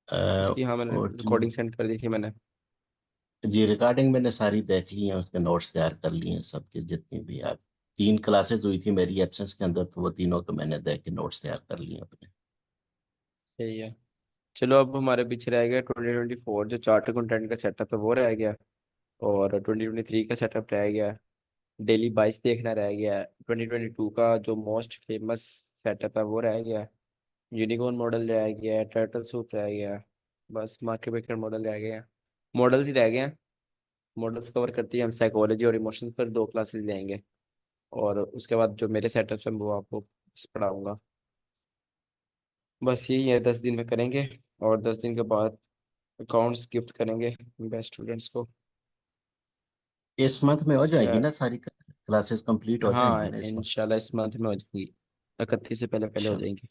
उसकी, हाँ मैंने
और
रिकॉर्डिंग सेंड कर दी थी मैंने।
जी रिकॉर्डिंग मैंने सारी देख ली है, उसके नोट्स तैयार कर लिए हैं सबके, जितनी भी आप 3 क्लासेस हुई थी मेरी एब्सेंस के अंदर, तो वो तीनों के मैंने देख के नोट्स तैयार कर लिए अपने।
सही है। चलो अब हमारे पीछे रह गया 2024, जो चार्टर कंटेंट का सेटअप है वो रह गया, और 2023 का सेटअप रह गया, डेली 22 देखना रह गया, 2022 का जो मोस्ट फेमस सेटअप है वो रह गया, यूनिकॉर्न मॉडल रह गया, टर्टल सूप रह गया, बस मार्केट मेकर मॉडल रह गया, मॉडल्स ही रह गए हैं। मॉडल्स कवर करती है, हम साइकोलॉजी और इमोशंस पर 2 क्लासेस लेंगे, और उसके बाद जो मेरे सेटअप्स हैं वो आपको पढ़ाऊंगा। बस यही है, 10 दिन में करेंगे, और 10 दिन के बाद अकाउंट्स गिफ्ट करेंगे बेस्ट स्टूडेंट्स को।
इस मंथ में हो
ठीक है,
जाएगी ना सारी क्लासेस कंप्लीट हो
हाँ
जाएंगी ना इस मंथ?
इंशाल्लाह इस मंथ में हो जाएंगी, 31 से पहले पहले हो
इंशाल्लाह,
जाएंगी।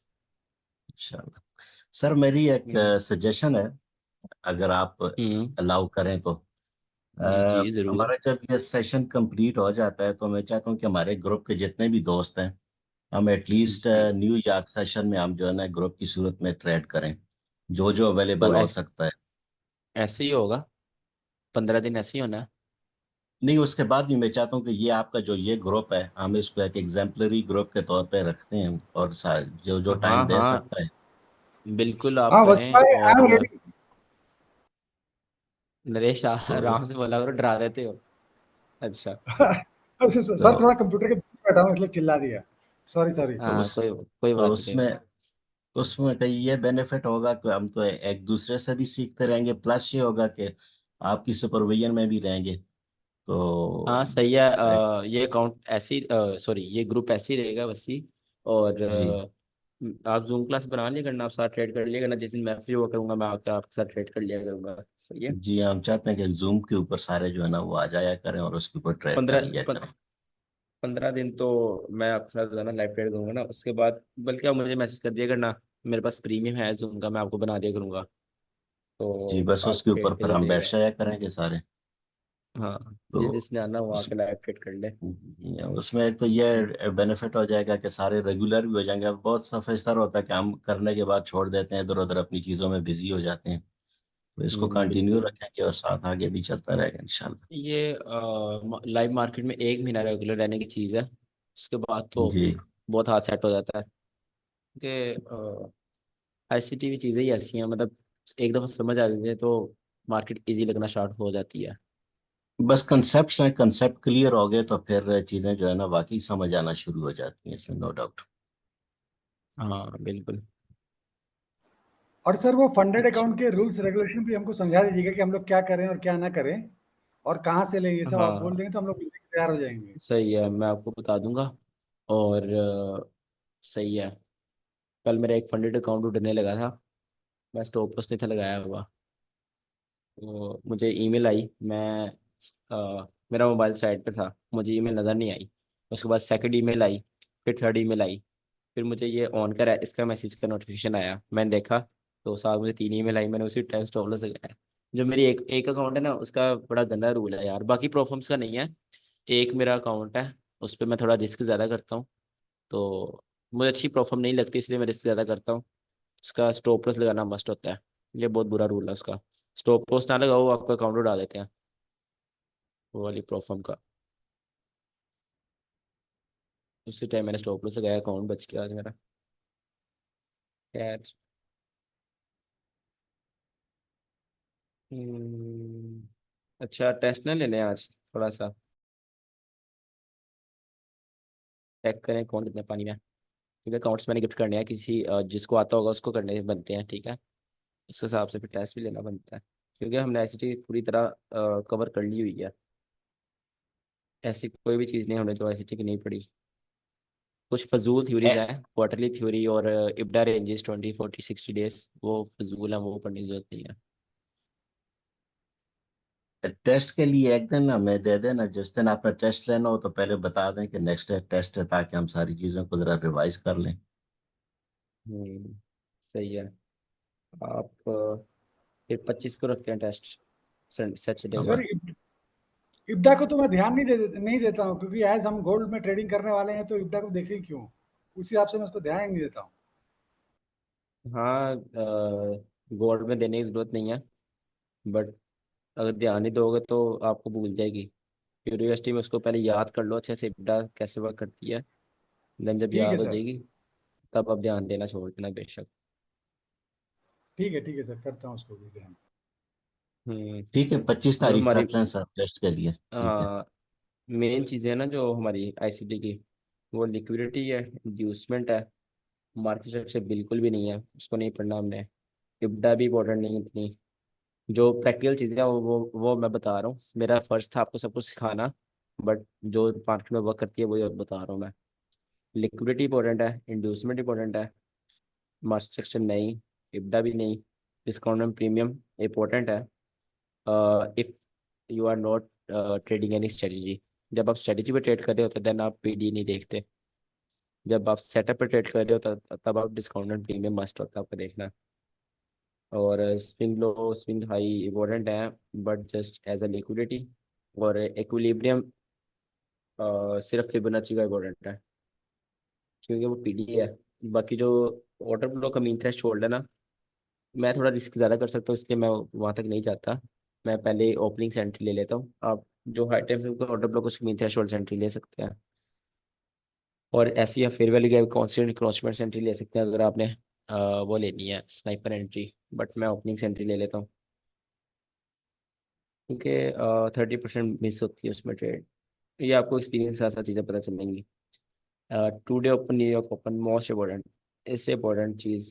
इंशाल्लाह। सर मेरी एक
हम्म
सजेशन है, अगर आप
हम्म,
अलाउ करें तो।
जी ज़रूर।
हमारा जब ये सेशन कंप्लीट हो जाता है तो मैं चाहता हूँ कि हमारे ग्रुप के जितने भी दोस्त हैं, हम एटलीस्ट
जी,
न्यूयॉर्क सेशन में हम जो है ना ग्रुप की सूरत में ट्रेड करें, जो जो
तो
अवेलेबल हो सकता है।
ऐसे ही होगा, 15 दिन ऐसे ही होना है।
नहीं, उसके बाद भी मैं चाहता हूँ कि ये आपका जो ये ग्रुप है, हम इसको एक एग्जाम्पलरी ग्रुप के तौर पे रखते हैं, और जो जो
हाँ
टाइम दे
हाँ,
सकता है।
बिल्कुल आप
हाँ वसीम
करें।
भाई, आई
और
एम रेडी।
नरेश
तो
आराम से बोला करो, डरा देते हो। अच्छा,
सर
तो
थोड़ा कंप्यूटर के बीच में बैठा हूँ इसलिए चिल्ला दिया। Sorry sorry.
तो
हाँ
उस
कोई
तो
बात नहीं, कोई
उसमें
बात
तो उसमें कहीं ये बेनिफिट होगा कि हम तो एक दूसरे से भी सीखते रहेंगे, प्लस ये होगा कि आपकी सुपरविजन में भी रहेंगे। तो
हाँ सही है।
एक,
ये अकाउंट ऐसी, सॉरी, ये ग्रुप ऐसे ही रहेगा वैसे। और
जी
आप जूम क्लास बना लिया करना, आप साथ ट्रेड कर लिया करना, जिस दिन मैं फ्री हुआ करूंगा मैं आकर आपके साथ ट्रेड कर लिया करूंगा। सही है।
जी, हम चाहते हैं कि जूम के ऊपर सारे जो है ना वो आ जाया करें और उसके ऊपर ट्रेड कर
पंद्रह
लिया
पं,
करें।
15 दिन तो मैं आपके साथ जो है ना लाइव ट्रेड करूंगा ना, उसके बाद बल्कि आप मुझे मैसेज कर दिया करना। मेरे पास प्रीमियम है जूम का, मैं आपको बना दिया करूंगा।
जी,
तो
बस
आप
उसके ऊपर
ट्रेड पे
फिर
जब
हम बैठ
रहेगा।
जाया करेंगे सारे।
हाँ,
तो
जिसने आना वो
उस
आके लाइव ट्रेड कर ले।
उसमें एक तो ये बेनिफिट हो जाएगा कि सारे रेगुलर भी हो जाएंगे। अब बहुत सफेस्तर होता है कि हम करने के बाद छोड़ देते हैं, इधर उधर अपनी चीजों में बिजी हो जाते हैं। तो इसको कंटिन्यू
बिल्कुल।
रखेंगे और साथ आगे भी चलता रहेगा इंशाल्लाह।
ये लाइव मार्केट में 1 महीना रेगुलर रहने की चीज़ है, उसके बाद तो
जी
बहुत हाथ सेट हो जाता है। कि ICT चीज़ें ही ऐसी हैं, मतलब एक दफ़ा समझ आ जाती है तो मार्केट इजी लगना स्टार्ट हो जाती है।
बस कंसेप्ट हैं, कंसेप्ट क्लियर हो गए तो फिर चीजें जो है ना वाकई समझ आना शुरू हो जाती हैं, इसमें नो डाउट।
हाँ बिल्कुल।
और सर वो फंडेड
अच्छा।
अकाउंट के रूल्स रेगुलेशन भी हमको समझा दीजिएगा कि हम लोग क्या करें और क्या ना करें और कहाँ से लें, ये सब आप बोल
हाँ
देंगे तो हम लोग लेके तैयार हो जाएंगे।
सही है, मैं आपको बता दूंगा। और सही है। कल मेरा एक फंडेड अकाउंट उठने लगा था, मैं स्टॉप लॉस नहीं था लगाया हुआ। तो मुझे ईमेल आई, मैं मेरा मोबाइल साइड पे था, मुझे ईमेल नज़र नहीं आई। उसके बाद सेकंड ईमेल आई, फिर थर्ड ईमेल आई, फिर मुझे ये ऑन करा, इसका मैसेज का नोटिफिकेशन आया, मैंने देखा तो साथ मुझे 3 ईमेल आई, मैंने उसी टाइम स्टॉप लॉस लगाया। जो मेरी एक एक अकाउंट है ना, उसका बड़ा गंदा रूल है यार, बाकी प्रोफॉर्म्स का नहीं है। एक मेरा अकाउंट है, उस पर मैं थोड़ा रिस्क ज़्यादा करता हूँ, तो मुझे अच्छी प्रॉफिट नहीं लगती, इसलिए मैं रिस्क ज़्यादा करता हूँ। उसका स्टॉप लॉस लगाना मस्ट होता है। ये बहुत बुरा रूल है उसका। स्टॉप लॉस ना लगाओ, वो आपका अकाउंट उड़ा देते हैं, वो वाली प्रॉफिट का। उसी टाइम मैंने स्टॉप लॉस लगाया, अकाउंट बच गया आज मेरा। खैर। अच्छा, टेस्ट ना ले लें आज थोड़ा सा, चेक करें कौन कितने पानी में है। क्योंकि अकाउंट्स मैंने गिफ्ट करने हैं, किसी जिसको आता होगा उसको करने बनते हैं, ठीक है। उस हिसाब से फिर टेस्ट भी लेना बनता है, क्योंकि हमने ऐसी चीज़ पूरी तरह कवर कर ली हुई है। ऐसी कोई भी चीज़ नहीं हमने जो ICT की नहीं पढ़ी। कुछ फजूल थ्योरीज हैं, क्वार्टरली थ्योरी और इब्डा रेंजेस 20 40 60 डेज, वो फजूल है, वो पढ़ने की जरूरत नहीं है।
टेस्ट के लिए एक दिन हमें दे देना, जिस दिन आपने टेस्ट लेना हो तो पहले बता दें कि नेक्स्ट टेस्ट है, ताकि हम सारी चीजों को जरा रिवाइज कर लें।
सही है। आप फिर 25 को रखते हैं टेस्ट, सैटरडे का।
सर इब्दा को तो मैं ध्यान नहीं देता हूँ, क्योंकि एज हम गोल्ड में ट्रेडिंग करने वाले हैं तो इब्दा को देखें क्यों, उस हिसाब से मैं उसको ध्यान ही नहीं देता हूँ।
हाँ, गोल्ड में देने की जरूरत नहीं है, बट अगर ध्यान नहीं दोगे तो आपको भूल जाएगी। यूनिवर्सिटी में उसको पहले याद कर लो अच्छे से, इब्डा कैसे वर्क करती है। देन जब
ठीक है
याद हो
सर।
जाएगी तब आप ध्यान देना छोड़ देना, बेशक।
ठीक है सर, करता हूँ उसको भी ध्यान।
हम्म
ठीक है, 25
जो
तारीख
हमारी
रख लें सर टेस्ट के लिए। ठीक है।
मेन चीज़ें हैं ना जो हमारी ICT की, वो लिक्विडिटी है, इंड्यूसमेंट है, मार्केट स्ट्रक्चर बिल्कुल भी नहीं है, उसको नहीं पढ़ना हमने। इब्डा भी इम्पोर्टेंट नहीं है इतनी। जो प्रैक्टिकल चीज़ें हैं वो मैं बता रहा हूँ, मेरा फर्ज था आपको सब कुछ सिखाना, बट जो मार्केट में वर्क करती है वही बता रहा हूँ मैं। लिक्विडिटी इंपॉर्टेंट है, इंड्यूसमेंट इंपॉर्टेंट है, मार्केट स्ट्रक्चर नहीं, इब्डा भी नहीं, डिस्काउंट एंड प्रीमियम इंपॉर्टेंट है। If you are not trading any strategy, जब आप स्ट्रेटजी पे ट्रेड कर रहे होते देन आप PD नहीं देखते। जब आप सेटअप पे ट्रेड कर रहे हो तब आप डिस्काउंट एंड प्रीमियम मस्ट होता है आपको देखना। और swing low swing high important है, but just as a liquidity. और इक्विलिब्रियम सिर्फ फिबोनाची का इम्पोर्टेंट है, क्योंकि वो PD है। बाकी जो ऑर्डर फ्लो का मीन थ्रेशोल्ड है ना, मैं थोड़ा रिस्क ज़्यादा कर सकता हूँ, इसलिए मैं वहाँ तक नहीं जाता। मैं पहले ओपनिंग सेंट्री ले लेता हूँ। आप जो हाई टाइम ऑर्डर ब्लॉक उसकी मीन थ्रेशोल्ड सेंट्री ले सकते हैं। और ऐसी या fair value gap consequent encroachment सेंट्री ले सकते हैं अगर आपने वो लेनी है स्नाइपर एंट्री, बट मैं ओपनिंग सेंट्री ले लेता हूँ, क्योंकि 30% मिस होती है उसमें ट्रेड। ये आपको एक्सपीरियंस के साथ साथ चीज़ें पता चलेंगी। 2 day open, New York open most important. इससे इम्पोर्टेंट चीज़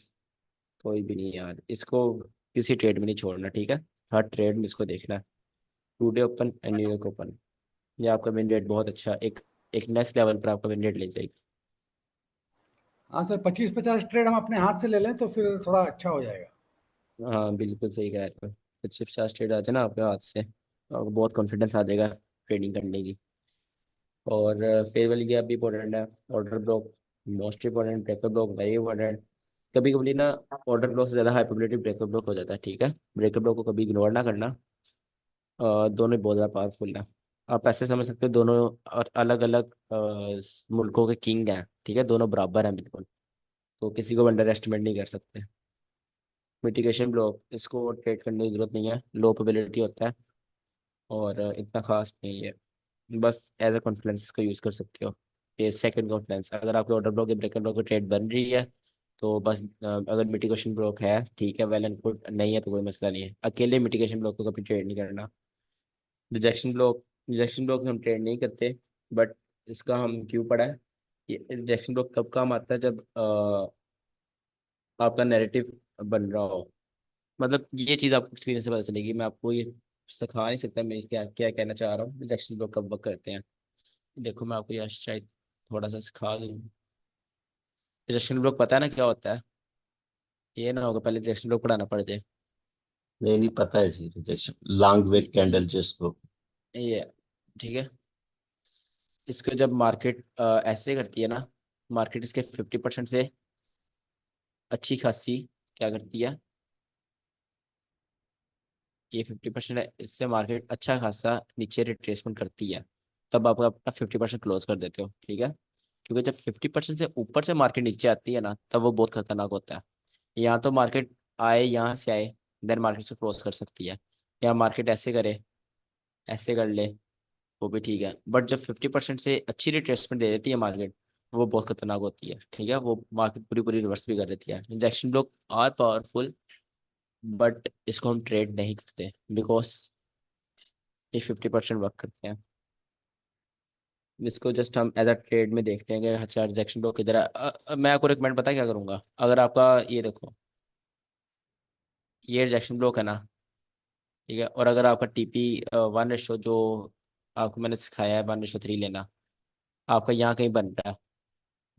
कोई भी नहीं है यार, इसको किसी ट्रेड में नहीं छोड़ना, ठीक है। हर ट्रेड में इसको देखना है। Today open and New York open, ये आपका विन रेट बहुत अच्छा, एक नेक्स्ट लेवल पर आपका विन रेट ले जाएगी।
हाँ सर, 25-50 ट्रेड हम अपने हाथ से ले लें तो फिर थोड़ा अच्छा हो जाएगा।
हाँ बिल्कुल सही कह रहे हो। 50-50 ट्रेड आ जाए ना आपके हाथ से, आपको बहुत कॉन्फिडेंस आ जाएगा ट्रेडिंग करने की। और फेयरवेल गैप भी इंपॉर्टेंट है, order block most important, breaker block very important. कभी कभी ना ऑर्डर ब्लॉक से ज़्यादा हाई प्रोबेबिलिटी ब्रेकर ब्लॉक हो जाता है, ठीक है। ब्रेकर ब्लॉक को कभी इग्नोर ना करना। दोनों ही बहुत ज़्यादा पावरफुल हैं। आप ऐसे समझ सकते हो दोनों और अलग अलग मुल्कों के किंग हैं, ठीक है, दोनों बराबर हैं बिल्कुल। तो किसी को अंडर एस्टिमेट नहीं कर सकते। मिटिगेशन ब्लॉक, इसको ट्रेड करने की जरूरत नहीं है, लो प्रोबेबिलिटी होता है और इतना खास नहीं है। बस एज अ कॉन्फ्रेंस को यूज़ कर सकते हो। ये सेकंड कॉन्फ्रेंस, अगर आपके ऑर्डर ब्लॉक या ब्रेकर ब्लॉक की ट्रेड बन रही है तो बस अगर मिटिगेशन ब्लॉक है ठीक है, वेल एंड गुड, नहीं है तो कोई मसला नहीं है। अकेले मिटिगेशन ब्लॉक को कभी ट्रेड नहीं करना। रिजेक्शन ब्लॉक हम ट्रेड नहीं करते, बट इसका हम क्यों पढ़ा है। ये रिजेक्शन ब्लॉक तब काम आता है जब आपका नैरेटिव बन रहा हो। मतलब ये चीज़ आपको एक्सपीरियंस से पता चलेगी, मैं आपको ये सिखा नहीं सकता मैं क्या क्या कहना चाह रहा हूँ रिजेक्शन ब्लॉक कब वर्क करते हैं। देखो मैं आपको यहाँ शायद थोड़ा सा सिखा दूँ। रिजेक्शन ब्लॉक पता है ना क्या होता है, ये ना होगा पहले रिजेक्शन ब्लॉक पढ़ाना पड़ जाए।
नहीं नहीं पता है जी, रिजेक्शन लॉन्ग वेक कैंडल जिसको।
ये ठीक है, इसको जब मार्केट ऐसे करती है ना, मार्केट इसके 50% से अच्छी खासी क्या करती है, ये 50% है, इससे मार्केट अच्छा खासा नीचे रिट्रेसमेंट करती है। तब आप अपना 50% क्लोज कर देते हो, ठीक है। क्योंकि जब 50% से ऊपर से मार्केट नीचे आती है ना, तब वो बहुत खतरनाक होता है। यहाँ तो मार्केट आए, यहाँ से आए, देन मार्केट से क्रॉस कर सकती है। या मार्केट ऐसे करे, ऐसे कर ले, वो भी ठीक है। बट जब 50% से अच्छी रिट्रेसमेंट दे देती है मार्केट, वो बहुत खतरनाक होती है, ठीक है। वो मार्केट पूरी पूरी रिवर्स भी कर देती है। Injection block are powerful, but इसको हम ट्रेड नहीं करते बिकॉज ये 50% वर्क करते हैं। इसको जस्ट हम एज अ ट्रेड में देखते हैं कि अच्छा रिजेक्शन ब्लॉक किधर है। मैं आपको रिकमेंड पता है क्या करूंगा, अगर आपका ये देखो ये रिजेक्शन ब्लॉक है ना, ठीक है, और अगर आपका टीपी 1 रेशो जो आपको मैंने सिखाया है 1:3 लेना, आपका यहाँ कहीं बन रहा है,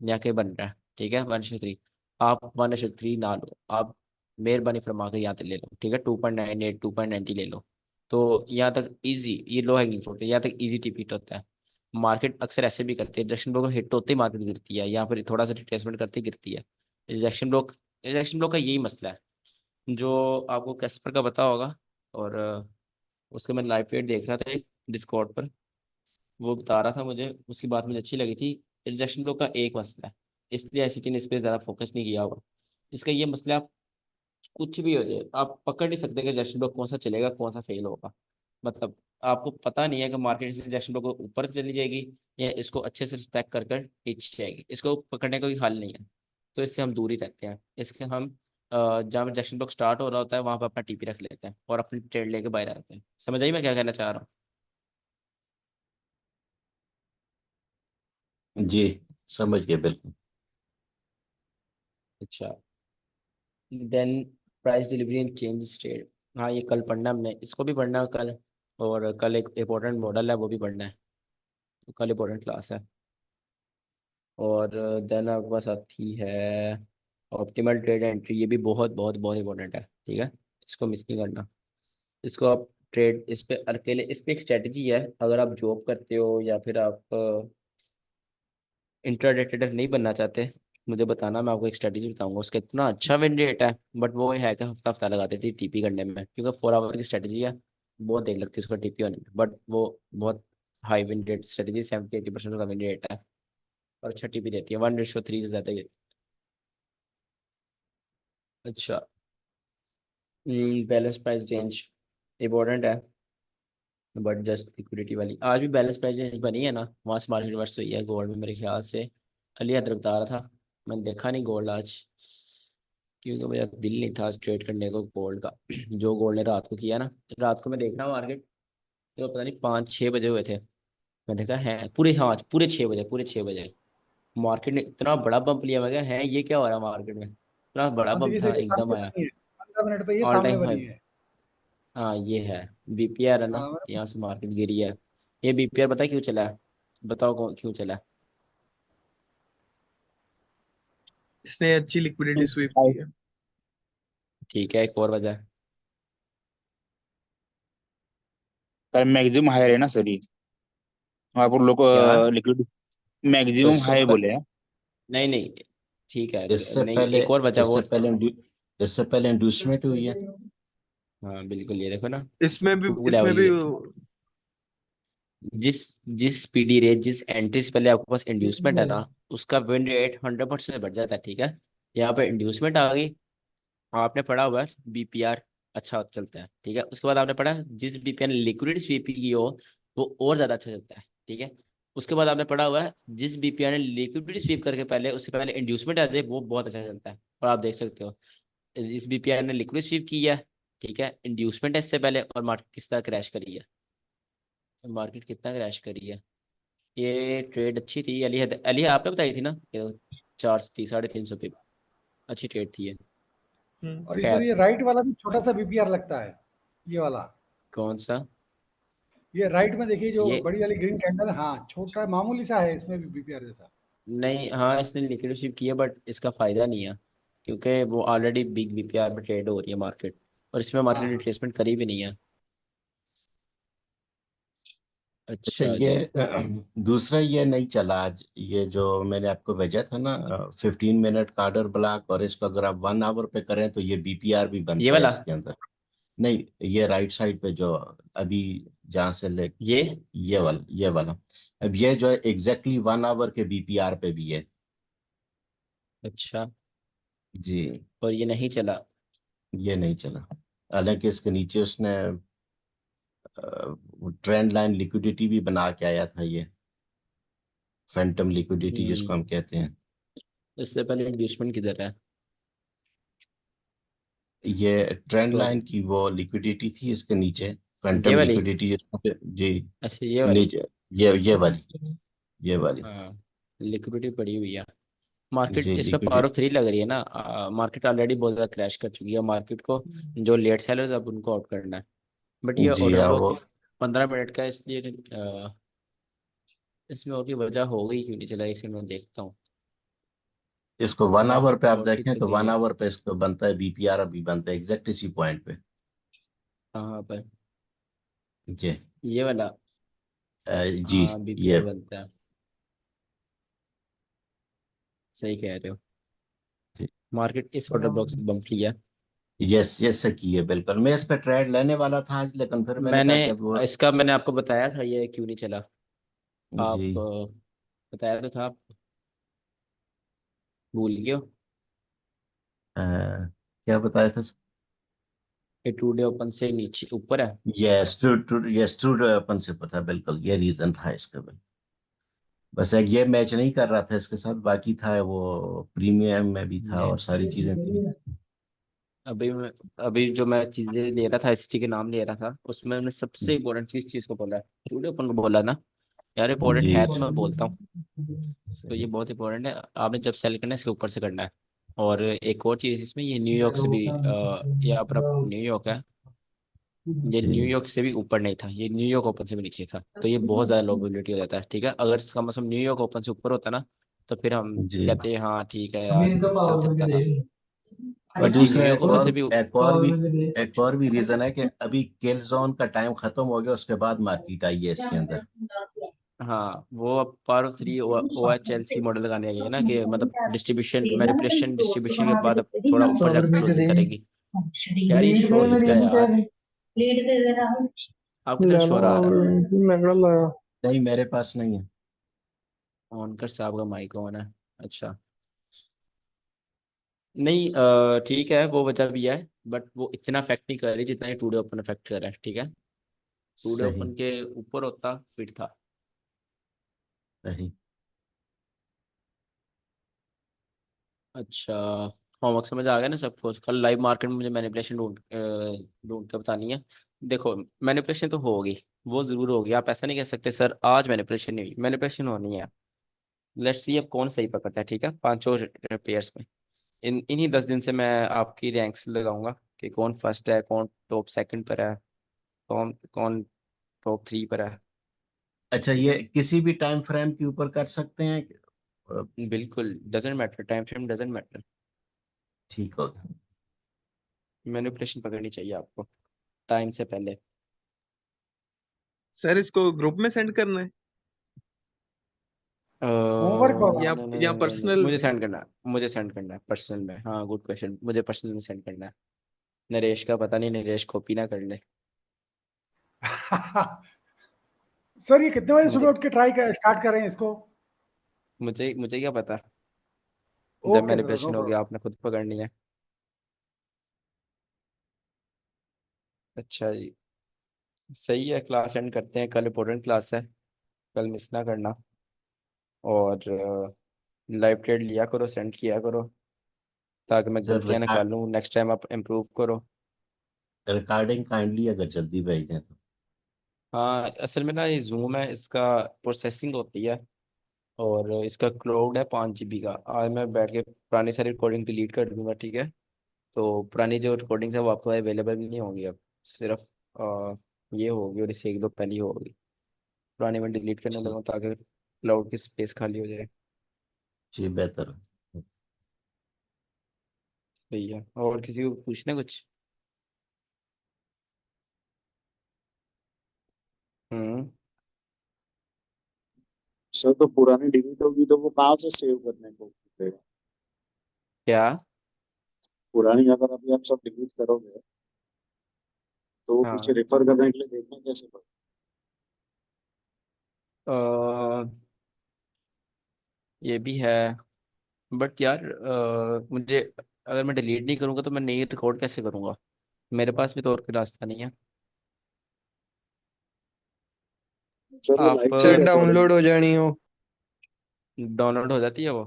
यहाँ कहीं बन रहा है, ठीक है, 1:3, आप 1:3 ना लो, आप मेहरबानी फरमा कर यहाँ तक ले लो, ठीक है, 2.98 2.90 ले लो। तो यहाँ तक इजी, ये लो हैंगिंग फ्रूट है, यहाँ तक इजी टिप हिट होता है। मार्केट अक्सर ऐसे भी करती है, रिजेक्शन ब्लॉक हिट होते ही मार्केट गिरती है, यहाँ पर थोड़ा सा रिट्रेसमेंट करते ही गिरती है। रिजेक्शन ब्लॉक का यही मसला है जो आपको कैस्पर का पता होगा। और उसके मैं लाइव पेड देख रहा था एक डिस्कॉर्ड पर, वो बता रहा था मुझे, उसकी बात मुझे अच्छी लगी थी। रिजेक्शन ब्लॉक का एक मसला है, इसलिए ऐसी चीज इस पर ज़्यादा फोकस नहीं किया हुआ। इसका ये मसला, आप कुछ भी हो जाए आप पकड़ नहीं सकते कि रिजेक्शन ब्लॉक कौन सा चलेगा कौन सा फेल होगा। मतलब आपको पता नहीं है कि मार्केट इस रिजेक्शन ब्लॉक को ऊपर चली जाएगी या इसको अच्छे से रिस्पेक्ट कर कर नीचे जाएगी, इसको पकड़ने का कोई हल नहीं है। तो इससे हम दूर ही रहते हैं, इसके हम जहाँ रिजेक्शन ब्लॉक स्टार्ट हो रहा होता है वहां पर अपना टीपी रख लेते हैं और अपनी ट्रेड लेके बाहर आते हैं। समझ आई मैं क्या कहना चाह रहा हूँ।
जी समझ गए बिल्कुल।
अच्छा, then price delivery and change state, हाँ ये कल पढ़ना है हमने, इसको भी पढ़ना है कल। और कल एक इम्पोर्टेंट मॉडल है वो भी पढ़ना है, तो कल इम्पोर्टेंट क्लास है। और देन आपके पास आती है ऑप्टिमल ट्रेड एंट्री, ये भी बहुत बहुत बहुत इंपॉर्टेंट है, ठीक है, इसको मिस नहीं करना। इसको आप ट्रेड इस पे अकेले, इस पे एक स्ट्रेटजी है, अगर आप जॉब करते हो या फिर आप इंट्राडे ट्रेडर नहीं बनना चाहते, मुझे बताना, मैं आपको एक स्ट्रेटजी बताऊंगा। उसका इतना अच्छा विन रेट है, बट वो है कि हफ्ता हफ्ता लगा देती है टीपी करने में, क्योंकि 4 आवर की स्ट्रेटजी है, बहुत देर लगती है उसका टीपी होने में, बट वो बहुत हाई विन रेट स्ट्रेटजी, 70-80% का विन रेट है और अच्छा टीपी देती है, 1:3 से ज़्यादा ही। अच्छा, बैलेंस प्राइस रेंज इंपॉर्टेंट है, बट जस्ट लिक्विडिटी वाली आज भी बैलेंस प्राइस रेंज बनी है ना, वहाँ से मार्केट रिवर्स हुई है गोल्ड में मेरे ख्याल से। अली हैदर बता रहा था, मैंने देखा नहीं गोल्ड आज, क्योंकि मेरा दिल नहीं था आज ट्रेड करने को गोल्ड का। जो गोल्ड ने रात को किया ना, रात को मैं देख रहा हूँ मार्केट, तो पता नहीं 5-6 बजे हुए थे, मैं देखा है पूरे, हाँ पूरे 6 बजे, पूरे 6 बजे मार्केट ने इतना बड़ा बम्प लिया, मैं क्या है ये क्या हो रहा है मार्केट में, इतना बड़ा
हाँ
बम्प
देखिए
था,
ये
एकदम
सामने
आया
बनी है, 15 मिनट पे ये
ऑल
सामने
टाइम
बनी
हाई।
है।
हाँ ये है बीपीआर है ना,
हाँ
यहाँ से मार्केट गिरी है। ये बीपीआर पता है क्यों चला है, बताओ क्यों चला है?
इसने अच्छी लिक्विडिटी स्वीप की है।
ठीक है, एक और वजह है।
मैक्सिमम हायर है ना सर ये, वहाँ पर लोग
क्या?
लिक्विड मैक्सिमम
इससे
हाई
प,
बोले हैं।
नहीं नहीं, ठीक है,
इससे
नहीं
पहले
एक और वजह वो।
इससे पहले इससे पहले इंड्यूसमेंट हुई है।
हाँ बिल्कुल, ये देखो ना,
इसमें भी
टू
इसमें
लेवल
भी
ये, जिस जिस पीडी रेट, जिस एंट्री से पहले आपके पास इंड्यूसमेंट है ना, उसका विन रेट 100% बढ़ जाता है। ठीक है, यहाँ पे इंड्यूसमेंट आ गई, आपने पढ़ा हुआ है बीपीआर अच्छा चलता है। ठीक है, उसके बाद आपने पढ़ा जिस बीपीआर ने लिक्विडिटी स्वीप की हो वो और ज्यादा अच्छा चलता है। ठीक है, उसके बाद आपने पढ़ा हुआ है जिस बीपीआर ने लिक्विडिटी स्वीप करके पहले, उससे पहले इंड्यूसमेंट आ जाए, वो बहुत अच्छा चलता है। और आप देख सकते हो इस बीपीआर ने लिक्विड स्वीप की है, ठीक है, इंड्यूसमेंट है इससे पहले, और मार्केट किस तरह क्रैश करी है, मार्केट कितना क्रैश करी है। ये ट्रेड अच्छी थी, अली आपने बताई थी ना, ये 430 350 पे अच्छी ट्रेड थी ये।
और ये सर
खैर,
ये राइट वाला भी छोटा सा बीपीआर लगता है, ये वाला,
कौन सा?
ये राइट में देखिए जो
ये
बड़ी वाली ग्रीन कैंडल, हाँ छोटा मामूली सा है, इसमें भी बीपीआर जैसा।
नहीं, हाँ इसने लिक्विड स्वीप किया बट इसका फायदा नहीं है, क्योंकि वो ऑलरेडी बिग बीपीआर में ट्रेड हो रही है मार्केट, और इसमें
हाँ
मार्केट
हाँ
रिट्रेसमेंट करी भी नहीं है।
अच्छा
अच्छा
ये
जी।
दूसरा ये नहीं चला आज, ये जो मैंने आपको भेजा था ना 15 मिनट का ऑर्डर ब्लॉक, और इसको अगर आप 1 आवर पे करें तो ये बीपीआर भी
ये
बनता है
वाला,
इसके अंदर। नहीं, ये राइट साइड पे जो अभी जहाँ से ले,
ये
ये वाला अब ये जो है एग्जैक्टली 1 आवर के बीपीआर पे भी है।
अच्छा,
जी,
और ये नहीं चला।
ये नहीं चला। हालांकि इसके नीचे उसने ट्रेंड लाइन लिक्विडिटी भी बना के आया था, ये फैंटम लिक्विडिटी जिसको
हम्म,
हम कहते हैं।
इससे पहले इंड्यूसमेंट किधर है?
ये ट्रेंड
तो
लाइन की वो लिक्विडिटी थी इसके नीचे,
ये
क्वांटम
वाली,
लिक्विडिटी जिसको जी
अच्छा ये वाली,
नीचे, ये वाली
हाँ लिक्विडिटी पड़ी हुई है। मार्केट
जी
इसमें पावर ऑफ
लिक्विडिटी।
3 लग रही है ना, मार्केट ऑलरेडी बहुत ज़्यादा क्रैश कर चुकी है, मार्केट को जो लेट सेलर्स अब उनको आउट करना है। बट ये
जी
ऑर्डर
हाँ, वो
बुक 15 मिनट का, इसलिए इसमें और भी वजह हो गई क्यों नहीं चला, एक सेकंड में देखता हूँ।
इसको 1 आवर पे आप
लॉटरी
देखें
तो
तो
गई
वन
है,
आवर पे इसको बनता है बीपीआर, अभी बनता है एग्जैक्ट इसी पॉइंट पे।
कहाँ पर?
जी
ये वाला,
जी
हाँ
ये
बीपीआर बनता है, सही कह रहे हो। मार्केट इस ऑर्डर ब्लॉक से बम्प लिया।
यस यस से की है बिल्कुल। मैं इस पे ट्रेड लेने वाला था आज, लेकिन फिर मैंने
मैंने
कहा कि अब वो
मैंने आपको बताया था ये क्यों नहीं चला,
जी
आप बताया तो था, आप भूल गए हो।
क्या बताया था।
ये 2 डे ओपन से नीचे ऊपर है।
यस ट्रू अपन से पता, बिल्कुल ये रीजन था इसका बिल्कुल। बस एक ये मैच नहीं कर रहा था इसके साथ, बाकी था वो प्रीमियम में भी था
ये
और सारी चीजें थी।
अभी जो मैं चीजें ले रहा था, एसटी के नाम ले रहा था, उसमें मैंने सबसे इम्पोर्टेंट चीज को बोला है, टूडे ओपन को बोला ना, यार इंपॉर्टेंट
जी
है तो मैं बोलता हूँ। तो ये
सही।
बहुत इंपॉर्टेंट है, आपने जब सेल करना है इसके ऊपर से करना है। और एक और चीज इसमें, ये न्यूयॉर्क से भी यहाँ पर न्यूयॉर्क है, ये
जी
न्यूयॉर्क से भी ऊपर नहीं था, ये न्यूयॉर्क ओपन से भी नीचे था, तो ये बहुत ज्यादा लो प्रोबेबिलिटी हो जाता है। ठीक है, अगर इसका मतलब न्यूयॉर्क ओपन से ऊपर होता ना, तो फिर हम
जी।
कहते हैं हाँ ठीक है यार, चल सकता था।
और
बट ये
दूसरा
न्यूयॉर्क ओपन से भी
एक और भी रीजन है कि अभी किल जोन का टाइम खत्म हो गया, उसके बाद मार्केट आई है इसके अंदर।
हाँ वो अब power of 3 O H L C model लगाने गए ना, कि मतलब डिस्ट्रीब्यूशन मैनिपुलेशन डिस्ट्रीब्यूशन के बाद अब थोड़ा ऊपर जाकर क्लोजिंग करेगी। यार ये शोर किसका है यार, आपकी तरफ शोर आ रहा है।
नहीं, मेरे पास नहीं है।
ऑनकर साहब का माइक ऑन है, अच्छा। नहीं ठीक है, वो वजह भी है, बट वो इतना अफेक्ट नहीं कर रही जितना ये टूडे ओपन अफेक्ट कर रहा है। ठीक है, टूडे
सही
ओपन के ऊपर होता फिट था।
सही।
अच्छा, होमवर्क समझ आ गया ना सबको, कल लाइव मार्केट में मुझे मैनिपुलेशन ढूंढ के बतानी है। देखो मैनिपुलेशन तो होगी, वो जरूर होगी, आप ऐसा नहीं कह सकते सर आज मैनिपुलेशन नहीं हुई, मैनिपुलेशन होनी है। लेट्स सी अब कौन सही पकड़ता है, ठीक है, पांचों पेयर्स में। इन्हीं 10 दिन से मैं आपकी रैंक्स लगाऊंगा कि कौन फर्स्ट है, कौन टॉप सेकंड पर है, कौन कौन टॉप 3 पर है।
अच्छा, ये किसी भी टाइम फ्रेम के ऊपर कर सकते हैं?
बिल्कुल, doesn't matter, time frame doesn't matter.
ठीक होगा।
मैनिपुलेशन पकड़नी चाहिए आपको टाइम से पहले।
सर इसको ग्रुप में सेंड करना है
होमवर्क होगा।
या या
नहीं,
पर्सनल
मुझे
में?
सेंड करना है, मुझे सेंड करना है पर्सनल में। हाँ, गुड क्वेश्चन, मुझे पर्सनल में सेंड करना है। नरेश का पता नहीं, नरेश कॉपी ना कर ले।
सर ये कितने बजे सुबह
मुझे
उठ के स्टार्ट करें इसको?
मुझे मुझे क्या पता, जब
ओके सर, नो
मैनिपुलेशन हो गया
प्रॉब्लम।
आपने खुद पकड़नी है। अच्छा जी, सही है, क्लास एंड करते हैं, कल इंपॉर्टेंट क्लास है, कल मिस ना करना। और लाइव ट्रेड लिया करो, सेंड किया करो, ताकि मैं
सर
गलतियां ना लूँ, नेक्स्ट टाइम आप इम्प्रूव करो।
रिकॉर्डिंग काइंडली अगर जल्दी भेज दें तो।
हाँ, असल में ना ये जूम है, इसका प्रोसेसिंग होती है, और इसका क्लाउड है 5 GB का। आज मैं बैठ के पुरानी सारी रिकॉर्डिंग डिलीट कर दूंगा, ठीक है। तो पुरानी जो रिकॉर्डिंग्स है वो आपको अवेलेबल नहीं होंगी अब, सिर्फ ये होगी, और इससे एक दो पहले होगी। पुरानी में डिलीट करने
ठीक।
लगा ताकि क्लाउड की स्पेस खाली हो जाए।
जी, बेहतर।
सही है, और किसी को पूछना कुछ? हम्म।
सर तो पुरानी डिलीट होगी तो वो कहाँ से सेव करने को देगा?
क्या?
पुरानी अगर अभी आप सब डिलीट करोगे तो वो पीछे
हाँ,
रेफर करने के लिए देखना कैसे पड़ेगा?
ये भी है, बट यार मुझे, अगर मैं डिलीट नहीं करूँगा तो मैं नई रिकॉर्ड कैसे करूँगा? मेरे पास भी तो और कोई रास्ता नहीं है।
सर वो
आप
लाइव
सर
से रिकॉर्डिंग।
डाउनलोड हो जानी हो।
डाउनलोड हो जाती है वो?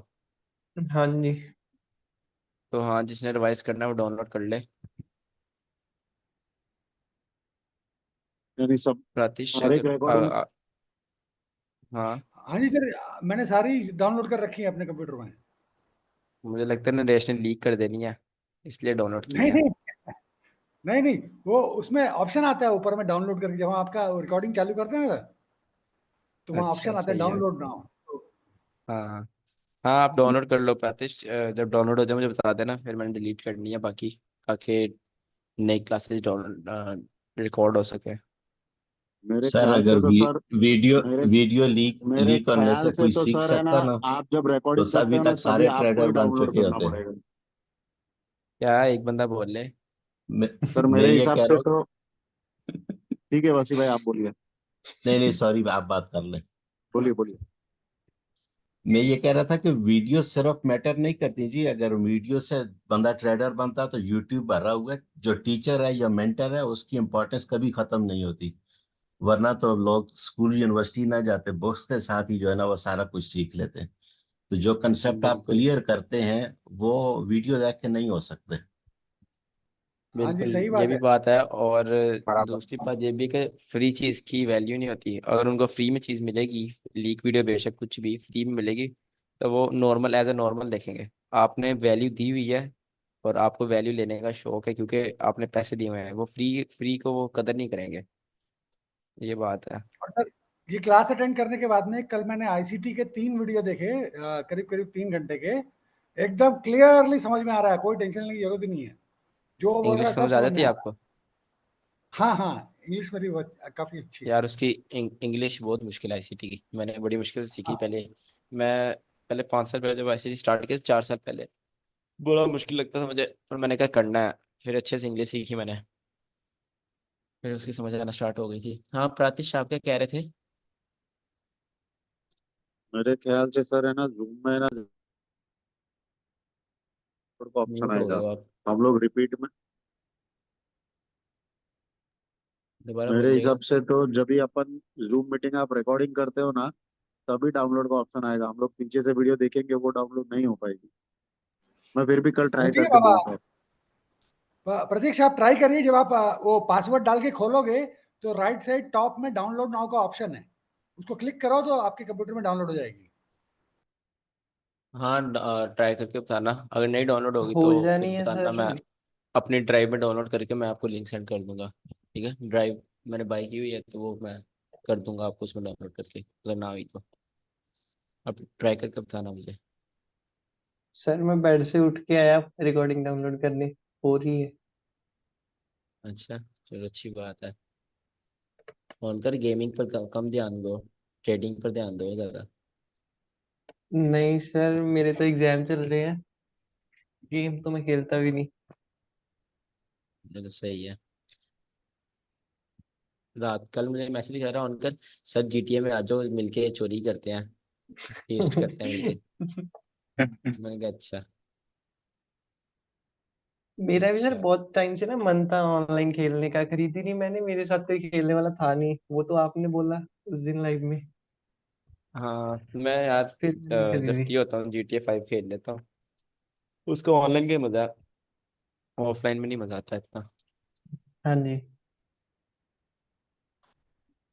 हाँ जी।
तो हाँ, जिसने रिवाइज करना है वो डाउनलोड कर ले।
यानी सब
प्रातिश
हर एक
अगर
रिकॉर्डिंग।
हाँ,
हाँ जी सर, मैंने सारी डाउनलोड कर रखी है अपने कंप्यूटर में।
मुझे लगता है ना रेश ने लीक कर देनी है, इसलिए डाउनलोड
नहीं
किया है।
नहीं, नहीं नहीं, वो उसमें ऑप्शन आता है ऊपर में डाउनलोड करके, जब हम आपका रिकॉर्डिंग चालू करते हैं ना, तो वहाँ
अच्छा,
ऑप्शन आता है
सही है।
Download now.
हाँ हाँ हाँ, आप डाउनलोड कर लो प्रातिश, जब डाउनलोड हो जाए मुझे बता देना, फिर मैंने डिलीट करनी है बाकी, ताकि नई क्लासेस डाउनलोड रिकॉर्ड हो सके।
मेरे
सर
ख्याल
अगर
से तो सर
वीडियो
मेरे
वीडियो लीक
मेरे
लीक होने
ख्याल
से
से
कोई
तो
सीख
सर है ना,
सकता ना,
आप जब
तो
रिकॉर्डिंग करते
अभी
हो ना
तक
तभी
सारे
आपको
ट्रेडर
ही
बन
डाउनलोड
चुके
करना
होते हैं।
पड़ेगा।
क्या एक बंदा बोल ले?
मैं
सर
मैं
मेरे
ये
हिसाब
कह
से
रहा हूँ।
तो ठीक है, वसी भाई आप बोलिए।
नहीं नहीं, सॉरी, आप बात कर लें।
बोलिए बोलिए।
मैं ये कह रहा था कि वीडियो सिर्फ मैटर नहीं करती जी। अगर वीडियो से बंदा ट्रेडर बनता तो यूट्यूब भरा हुआ है, जो टीचर है या मेंटर है उसकी इंपॉर्टेंस कभी खत्म नहीं होती। वरना तो लोग स्कूल यूनिवर्सिटी ना जाते, बुक्स के साथ ही जो है ना वो सारा कुछ सीख लेते हैं। तो जो कंसेप्ट आप
बिल्कुल
क्लियर करते हैं वो वीडियो देख के नहीं हो सकते।
हाँ जी,
बिल्कुल,
सही
ये
बात
भी
है।
बात है। और
बराबर।
दूसरी बात ये भी कि फ्री चीज़ की वैल्यू नहीं होती। अगर उनको फ्री में चीज़ मिलेगी, लीक वीडियो बेशक कुछ भी फ्री में मिलेगी, तो वो नॉर्मल एज ए नॉर्मल देखेंगे। आपने वैल्यू दी हुई है, और आपको वैल्यू लेने का शौक है क्योंकि आपने पैसे दिए हुए हैं, वो फ्री फ्री को वो कदर नहीं करेंगे। ये बात है।
और सर ये क्लास अटेंड करने के बाद में कल मैंने आईसीटी के 3 वीडियो देखे, करीब करीब 3 घंटे के। एकदम क्लियरली समझ में आ रहा है, कोई टेंशन लेने की जरूरत ही नहीं है, जो वो बोल रहा
इंग्लिश
है सब
समझ आ
समझ में
जाती
आ
है
रहा है।
आपको?
हाँ हाँ, इंग्लिश मेरी काफी अच्छी है।
यार उसकी इंग्लिश बहुत मुश्किल है आईसीटी की, मैंने बड़ी मुश्किल से सीखी
हाँ,
पहले। मैं पहले 5 साल पहले जब आईसीटी स्टार्ट किया, 4 साल पहले, बड़ा मुश्किल लगता था मुझे, और मैंने कहा करना है। फिर अच्छे से इंग्लिश सीखी मैंने, फिर उसकी समझ आना स्टार्ट हो गई थी। हाँ, प्रातिश आप क्या कह रहे थे?
मेरे ख्याल से सर है ना, जूम में ना का ऑप्शन
म्यूट हो
आएगा।
गए हो आप,
हम लोग रिपीट में।
दोबारा
मेरे
बोलिएगा।
हिसाब से तो जब भी अपन जूम मीटिंग आप रिकॉर्डिंग करते हो ना, तभी डाउनलोड का ऑप्शन आएगा। हम लोग पीछे से वीडियो देखेंगे वो डाउनलोड नहीं हो पाएगी। मैं फिर भी कल ट्राई
होती है
करके
बाबा।
देखता हूँ।
प्रतीक आप ट्राई करिए, जब आप वो पासवर्ड डाल के खोलोगे तो राइट साइड टॉप में डाउनलोड नाउ का ऑप्शन है, उसको क्लिक करो तो आपके कंप्यूटर में डाउनलोड हो जाएगी।
हाँ ट्राई करके बताना, अगर नहीं डाउनलोड होगी
हो
तो फिर
जानी है
बताना, मैं
सर।
अपनी ड्राइव में डाउनलोड करके मैं आपको लिंक सेंड कर दूंगा। ठीक है, ड्राइव मैंने बाई की हुई है तो वो मैं कर दूंगा आपको उसमें डाउनलोड करके, अगर ना हुई तो आप ट्राई करके बताना मुझे।
सर मैं बेड से उठ के आया रिकॉर्डिंग डाउनलोड करने, हो रही है।
अच्छा, चलो अच्छी बात है। फोन कर, गेमिंग पर कम ध्यान दो, ट्रेडिंग पर ध्यान दो ज़्यादा।
नहीं सर, मेरे तो एग्जाम चल रहे हैं, गेम तो मैं खेलता भी नहीं।
चलो सही है। रात कल मुझे मैसेज कर रहा हूँ उनका, सर GTA में आ जाओ, मिलके चोरी करते हैं, टेस्ट करते हैं मिलके। मैंने कहा अच्छा।
मेरा भी सर
अच्छा
बहुत टाइम से ना मन था ऑनलाइन खेलने का, खरीदी नहीं मैंने, मेरे साथ कोई खेलने वाला था नहीं, वो तो आपने बोला उस दिन लाइव में,
हाँ, मैं यार
फिर मैंने
जब
खरीदी।
फ्री होता हूँ GTA 5 खेल लेता हूँ। उसको ऑनलाइन के मजा, ऑफलाइन में नहीं मजा आता इतना।
हाँ जी।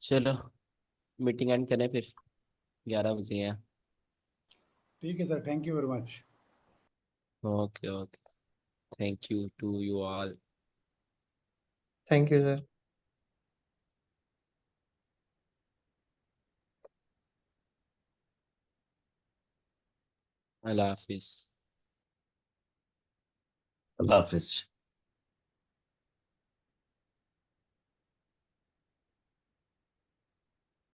चलो मीटिंग एंड करें फिर, 11 बजे हैं।
ठीक है sir, thank you very much.
Okay okay, thank you to you all.
Thank you sir.
अल्लाह हाफिज।
अल्लाह हाफिज।